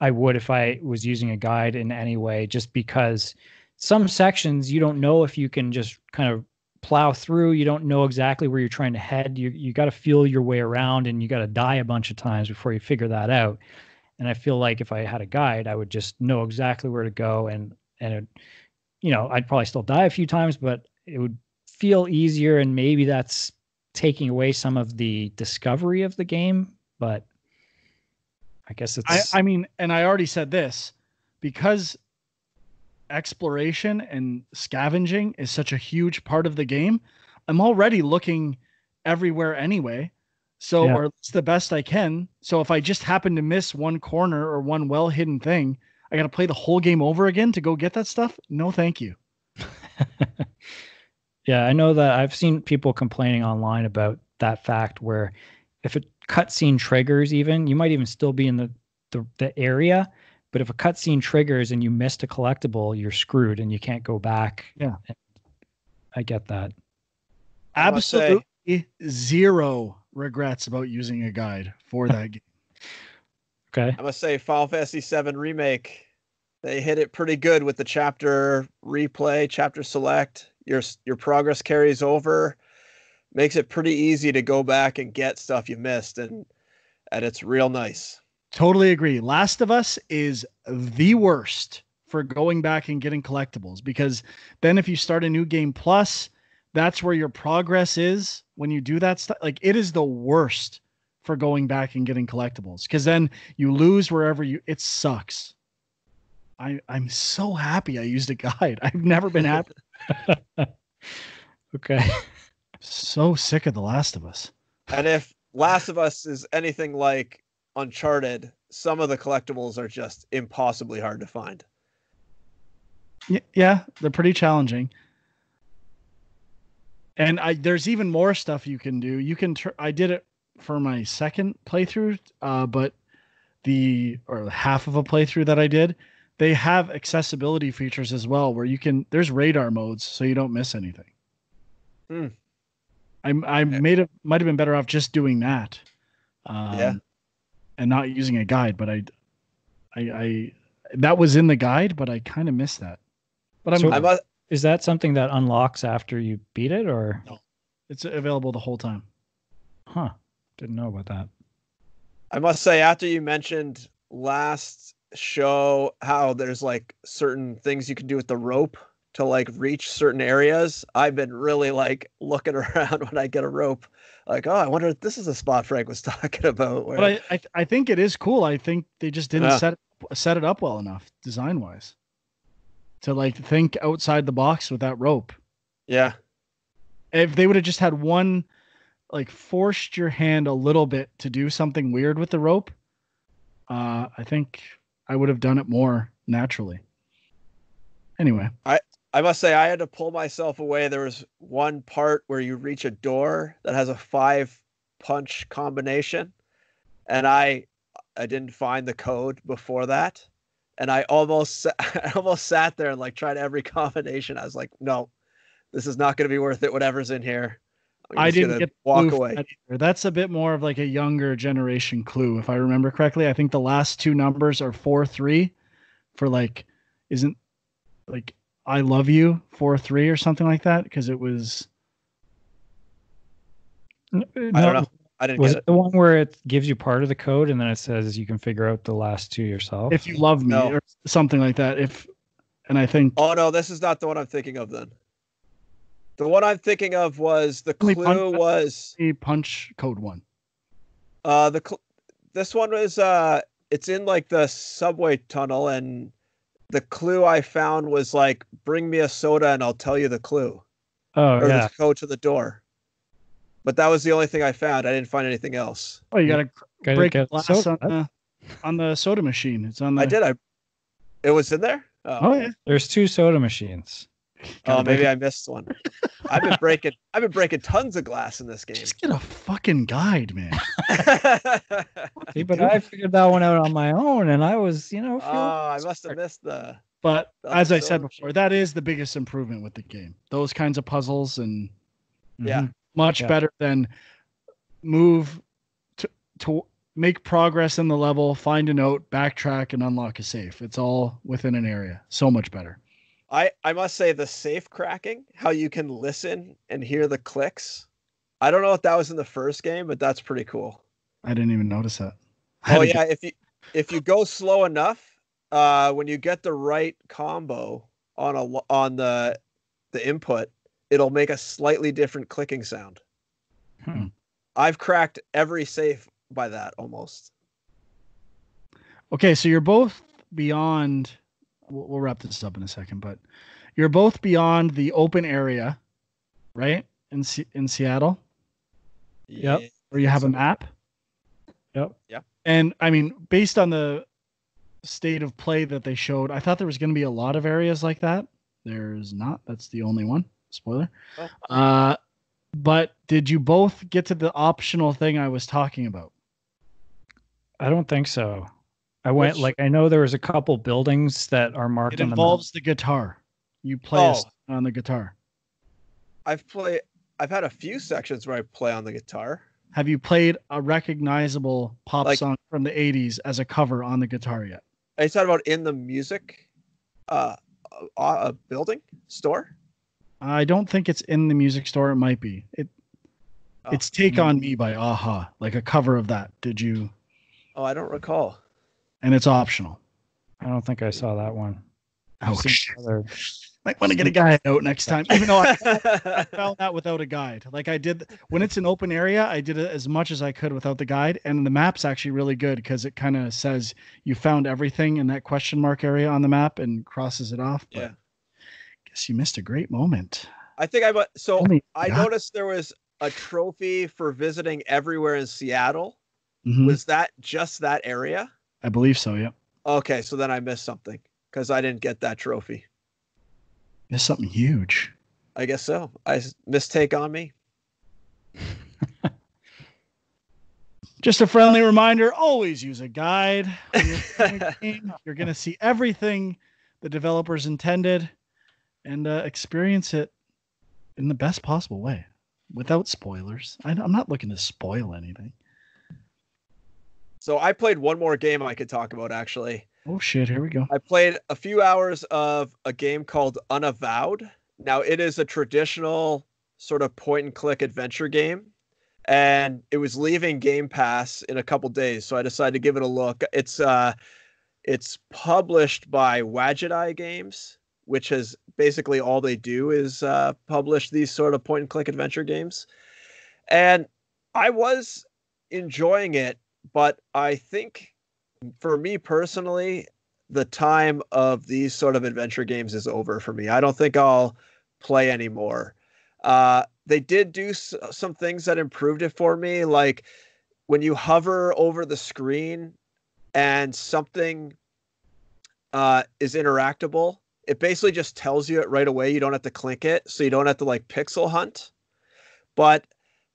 I would if I was using a guide in any way, just because some sections you don't know if you can just kind of plow through. You don't know exactly where you're trying to head. You got to feel your way around, and you got to die a bunch of times before you figure that out. And I feel like if I had a guide, I would just know exactly where to go, and it, I'd probably still die a few times, but it would feel easier. And maybe that's taking away some of the discovery of the game, but I guess it's. I mean, and I already said this, because exploration and scavenging is such a huge part of the game. I'm already looking everywhere anyway, or it's the best I can. So if I just happen to miss one corner or one well hidden thing, I got to play the whole game over again to go get that stuff. No, thank you. Yeah, I know that I've seen people complaining online about that fact, where if a cutscene triggers, even you might even still be in the area, but if a cutscene triggers and you missed a collectible, you're screwed and you can't go back. Yeah, I get that. Absolutely zero regrets about using a guide for that game. Okay, I must say, Final Fantasy VII Remake, they hit it pretty good with the chapter replay, chapter select. Your progress carries over, makes it pretty easy to go back and get stuff you missed, and it's real nice. Totally agree. Last of Us is the worst for going back and getting collectibles, because then if you start a new game plus, that's where your progress is when you do that stuff. Like, it is the worst for going back and getting collectibles, because then you lose wherever it sucks. I'm so happy I used a guide. I've never been happy. Okay. So sick of The Last of Us. And if Last of Us is anything like Uncharted, some of the collectibles are just impossibly hard to find. Yeah, they're pretty challenging. And there's even more stuff you can do. I did it for my second playthrough, but half of a playthrough that I did, they have accessibility features as well, where there's radar modes, so you don't miss anything. I might have been better off just doing that, and not using a guide. But I that was in the guide, but I kind of missed that. But Is that something that unlocks after you beat it, or? No. It's available the whole time. Huh. Didn't know about that. I must say, after you mentioned last show how there's like certain things you can do with the rope to like reach certain areas, I've been really like looking around when I get a rope. Like, oh, I wonder if this is a spot Frank was talking about. Where... But I think it is cool. I think they just didn't set it up well enough design wise to like think outside the box with that rope. Yeah. If they would have just had one, like forced your hand a little bit to do something weird with the rope, I think I would have done it more naturally. Anyway. I must say, I had to pull myself away. There was one part where you reach a door that has a 5-punch combination, and I didn't find the code before that, and I almost sat there and like tried every combination. I was like, no, this is not going to be worth it. Whatever's in here, I didn't get walk away. That's a bit more of like a younger generation clue, if I remember correctly. I think the last two numbers are 4-3 for like, isn't like I love you 4-3 or something like that, because it was. I don't know. I didn't was get it the one where it gives you part of the code and then it says you can figure out the last two yourself? If you love me or something like that. And I think. Oh no, this is not the one I'm thinking of. Then the one I'm thinking of was the clue was a punch code one. This one was it's in like the subway tunnel, and the clue I found was like, bring me a soda and I'll tell you the clue. Oh, or yeah. the code to the door. But that was the only thing I found. I didn't find anything else. Oh, you gotta break get glass soda. on the soda machine. It's on the. I did. It was in there? Oh yeah. There's 2 soda machines. Oh, maybe I missed one. I've been breaking tons of glass in this game. Just get a fucking guide, man. See, but I figured that one out on my own, and I was, I must have missed the. But as I said before, that is the biggest improvement with the game. Those kinds of puzzles, and yeah, much better than move to make progress in the level, find a note, backtrack, and unlock a safe. It's all within an area. So much better. I must say, the safe cracking, how you can listen and hear the clicks. I don't know if that was in the first game, but that's pretty cool. I didn't even notice that. Oh yeah, if you go slow enough, when you get the right combo on the input, it'll make a slightly different clicking sound. I've cracked every safe by that almost. Okay, so you're both beyond. We'll wrap this up in a second, but you're both beyond the open area, right? In Seattle. Yep. Where you have a map. Yep. Yeah. And I mean, based on the state of play that they showed, I thought there was going to be a lot of areas like that. There's not. That's the only one. Spoiler. Oh. But did you both get to the optional thing I was talking about? I don't think so. I know there was a couple buildings that are marked. It involves the guitar. You play on the guitar. I've had a few sections where I play on the guitar. Have you played a recognizable pop song from the 80s as a cover on the guitar yet? Are you talking about in the music a building store? I don't think it's in the music store. It might be. It's Take On Me by Aha, like a cover of that. Did you? Oh, I don't recall. And it's optional. I don't think I saw that one. Oh, might want to get a guide out next time. Even though I found that without a guide. Like I did when it's an open area, I did it as much as I could without the guide. And the map's actually really good because it kind of says you found everything in that question mark area on the map and crosses it off. But yeah. Guess you missed a great moment. I think I noticed there was a trophy for visiting everywhere in Seattle. Mm-hmm. Was that just that area? I believe so, yeah. Okay, so then I missed something because I didn't get that trophy. Missed something huge. I guess so. I missed Take On Me. Just a friendly reminder, always use a guide when you're playing a game. You're going to see everything the developers intended and experience it in the best possible way without spoilers. I'm not looking to spoil anything. So I played one more game I could talk about, actually. Oh, shit. Here we go. I played a few hours of a game called Unavowed. Now, it is a traditional sort of point and click adventure game, and it was leaving Game Pass in a couple days, so I decided to give it a look. It's published by Wadget Eye Games, which is basically all they do is publish these sort of point and click adventure games. And I was enjoying it, but I think for me personally, the time of these sort of adventure games is over for me. I don't think I'll play anymore. They did do some things that improved it for me, like when you hover over the screen and something is interactable, it basically just tells you it right away. You don't have to click it, so you don't have to like pixel hunt. But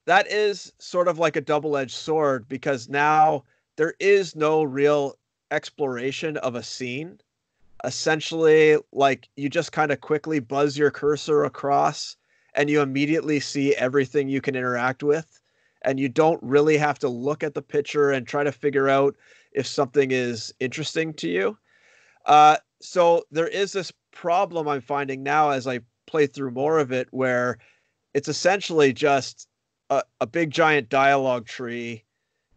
that is sort of like a double-edged sword, because now there is no real exploration of a scene. Essentially, like, you just kind of quickly buzz your cursor across and you immediately see everything you can interact with, and you don't really have to look at the picture and try to figure out if something is interesting to you. So there is this problem I'm finding now as I play through more of it, where it's essentially just a big giant dialogue tree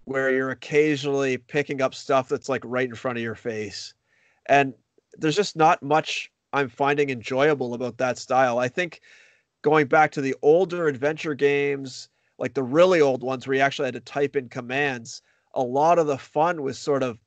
where you're occasionally picking up stuff that's like right in front of your face. And there's just not much I'm finding enjoyable about that style. I think going back to the older adventure games, like the really old ones where you actually had to type in commands, a lot of the fun was sort of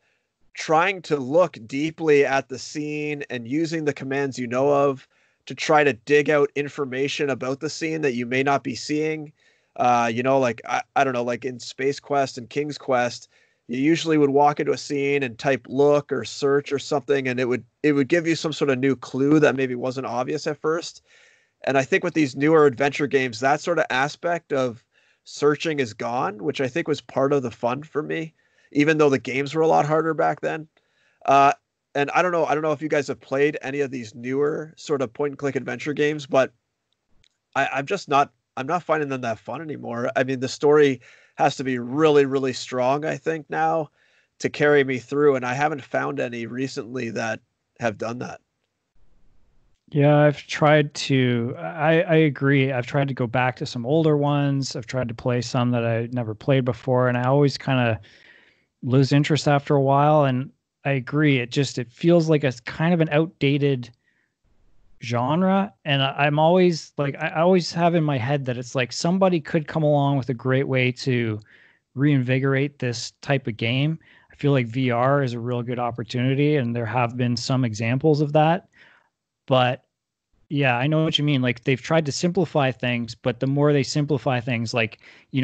trying to look deeply at the scene and using the commands you know of to try to dig out information about the scene that you may not be seeing. Like, I don't know, like in Space Quest and King's Quest, you usually would walk into a scene and type look or search or something, and it would give you some sort of new clue that maybe wasn't obvious at first. And I think with these newer adventure games, that sort of aspect of searching is gone, which I think was part of the fun for me, even though the games were a lot harder back then. And I don't know if you guys have played any of these newer sort of point and click adventure games, but I'm not finding them that fun anymore. I mean, the story has to be really, really strong, I think, now to carry me through. And I haven't found any recently that have done that. Yeah, I agree. I've tried to go back to some older ones. I've tried to play some that I never played before, and I always kind of lose interest after a while. And I agree. It feels like a kind of an outdated genre. And I'm always like, I always have in my head that it's like somebody could come along with a great way to reinvigorate this type of game. I feel like VR is a real good opportunity, and there have been some examples of that. But yeah, I know what you mean. Like, they've tried to simplify things, but the more they simplify things, like,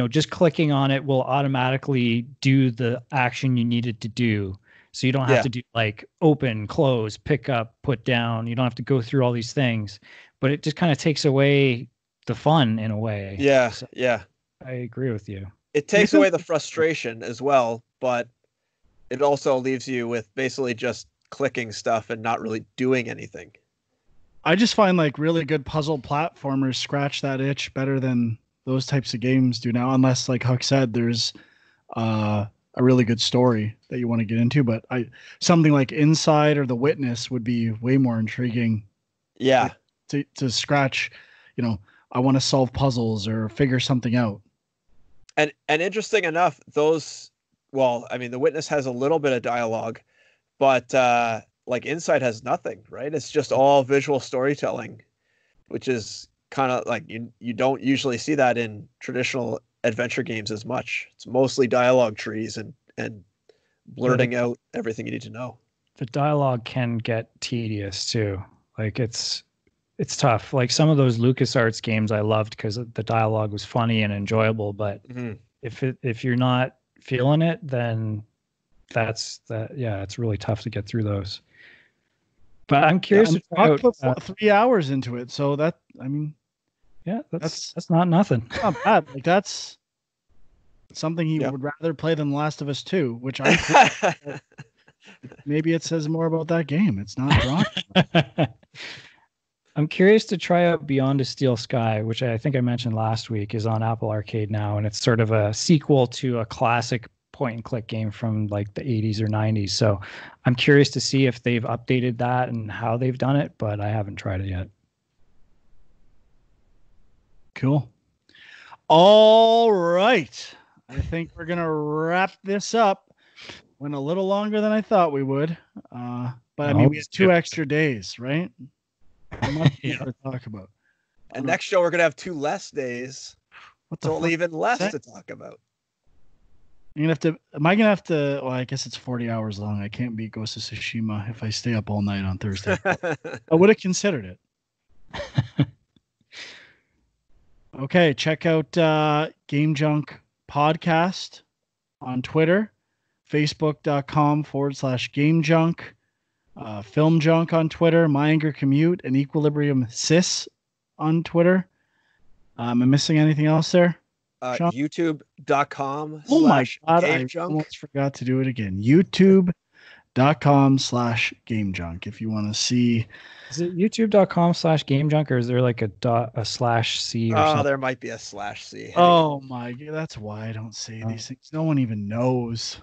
just clicking on it will automatically do the action you needed to do. So you don't have to do like open, close, pick up, put down. You don't have to go through all these things, but it just kind of takes away the fun in a way. Yeah. So Yeah. I agree with you. It takes away the frustration as well, but it also leaves you with basically just clicking stuff and not really doing anything. I just find like really good puzzle platformers scratch that itch better than those types of games do now, unless, like Huck said, there's a really good story that you want to get into. But something like Inside or The Witness would be way more intriguing. Yeah. Like, to scratch, I want to solve puzzles or figure something out. And interesting enough, The Witness has a little bit of dialogue, but like Inside has nothing, right? It's just all visual storytelling, which is kind of like you don't usually see that in traditional adventure games as much. It's mostly dialogue trees and blurting out everything you need to know. The dialogue can get tedious too. Like, it's tough. Like, some of those LucasArts games I loved because the dialogue was funny and enjoyable, but if you're not feeling it, then it's really tough to get through those. But I'm curious. I put 3 hours into it, so that's not nothing. Not bad. Like, that's something he would rather play than Last of Us 2, which maybe it says more about that game. It's not drawing. I'm curious to try out Beyond a Steel Sky, which I think I mentioned last week is on Apple Arcade now, and it's sort of a sequel to a classic point and click game from like the 80s or 90s. So I'm curious to see if they've updated that and how they've done it, but I haven't tried it yet. Cool. All right. I think we're going to wrap this up. Went a little longer than I thought we would. But I mean, we had 2 extra days, right? Much more to talk about. And next show, we're going to have 2 less days. So even less to talk about. Am I gonna have to? Well, I guess it's 40 hours long. I can't beat Ghost of Tsushima if I stay up all night on Thursday. I would have considered it. Okay, check out Game Junk Podcast on Twitter, facebook.com/Game Junk, Film Junk on Twitter, My Anger Commute, and Equilibrium Sis on Twitter. Am I missing anything else there? YouTube.com. Oh my God, I almost forgot to do it again. YouTube.com/GameJunk. If you want to see. Is it youtube.com/GameJunk, or is there like a /C or something? There might be a /C. Oh my God, that's why I don't say these things. No one even knows.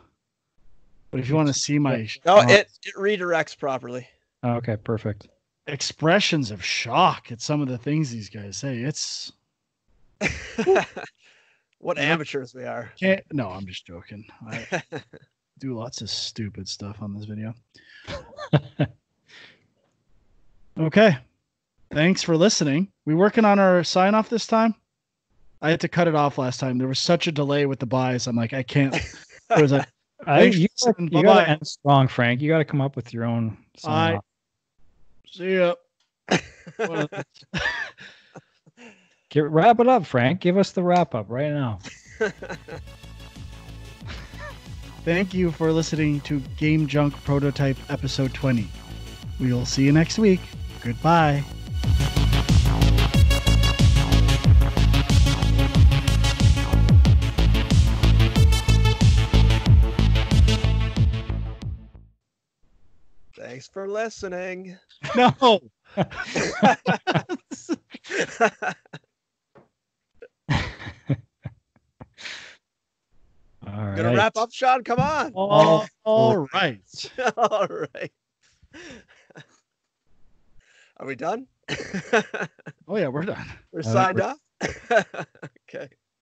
But if you want to see my... No, it redirects properly. Oh, okay, perfect. Expressions of shock at some of the things these guys say. It's... What amateurs we are. No, I'm just joking. I do lots of stupid stuff on this video. Okay. Thanks for listening. We working on our sign off this time? I had to cut it off last time. There was such a delay with the buys. I'm like, I can't. There was a... you got to end strong, Frank. You got to come up with your own sign off. See ya. Wrap it up, Frank. Give us the wrap up right now. Thank you for listening to Game Junk Prototype Episode 20. We'll see you next week. Goodbye. Thanks for listening. No. All right. Gonna wrap up, Sean? Come on. All right. All right. Are we done? Oh yeah, we're done. We're signed off. Okay.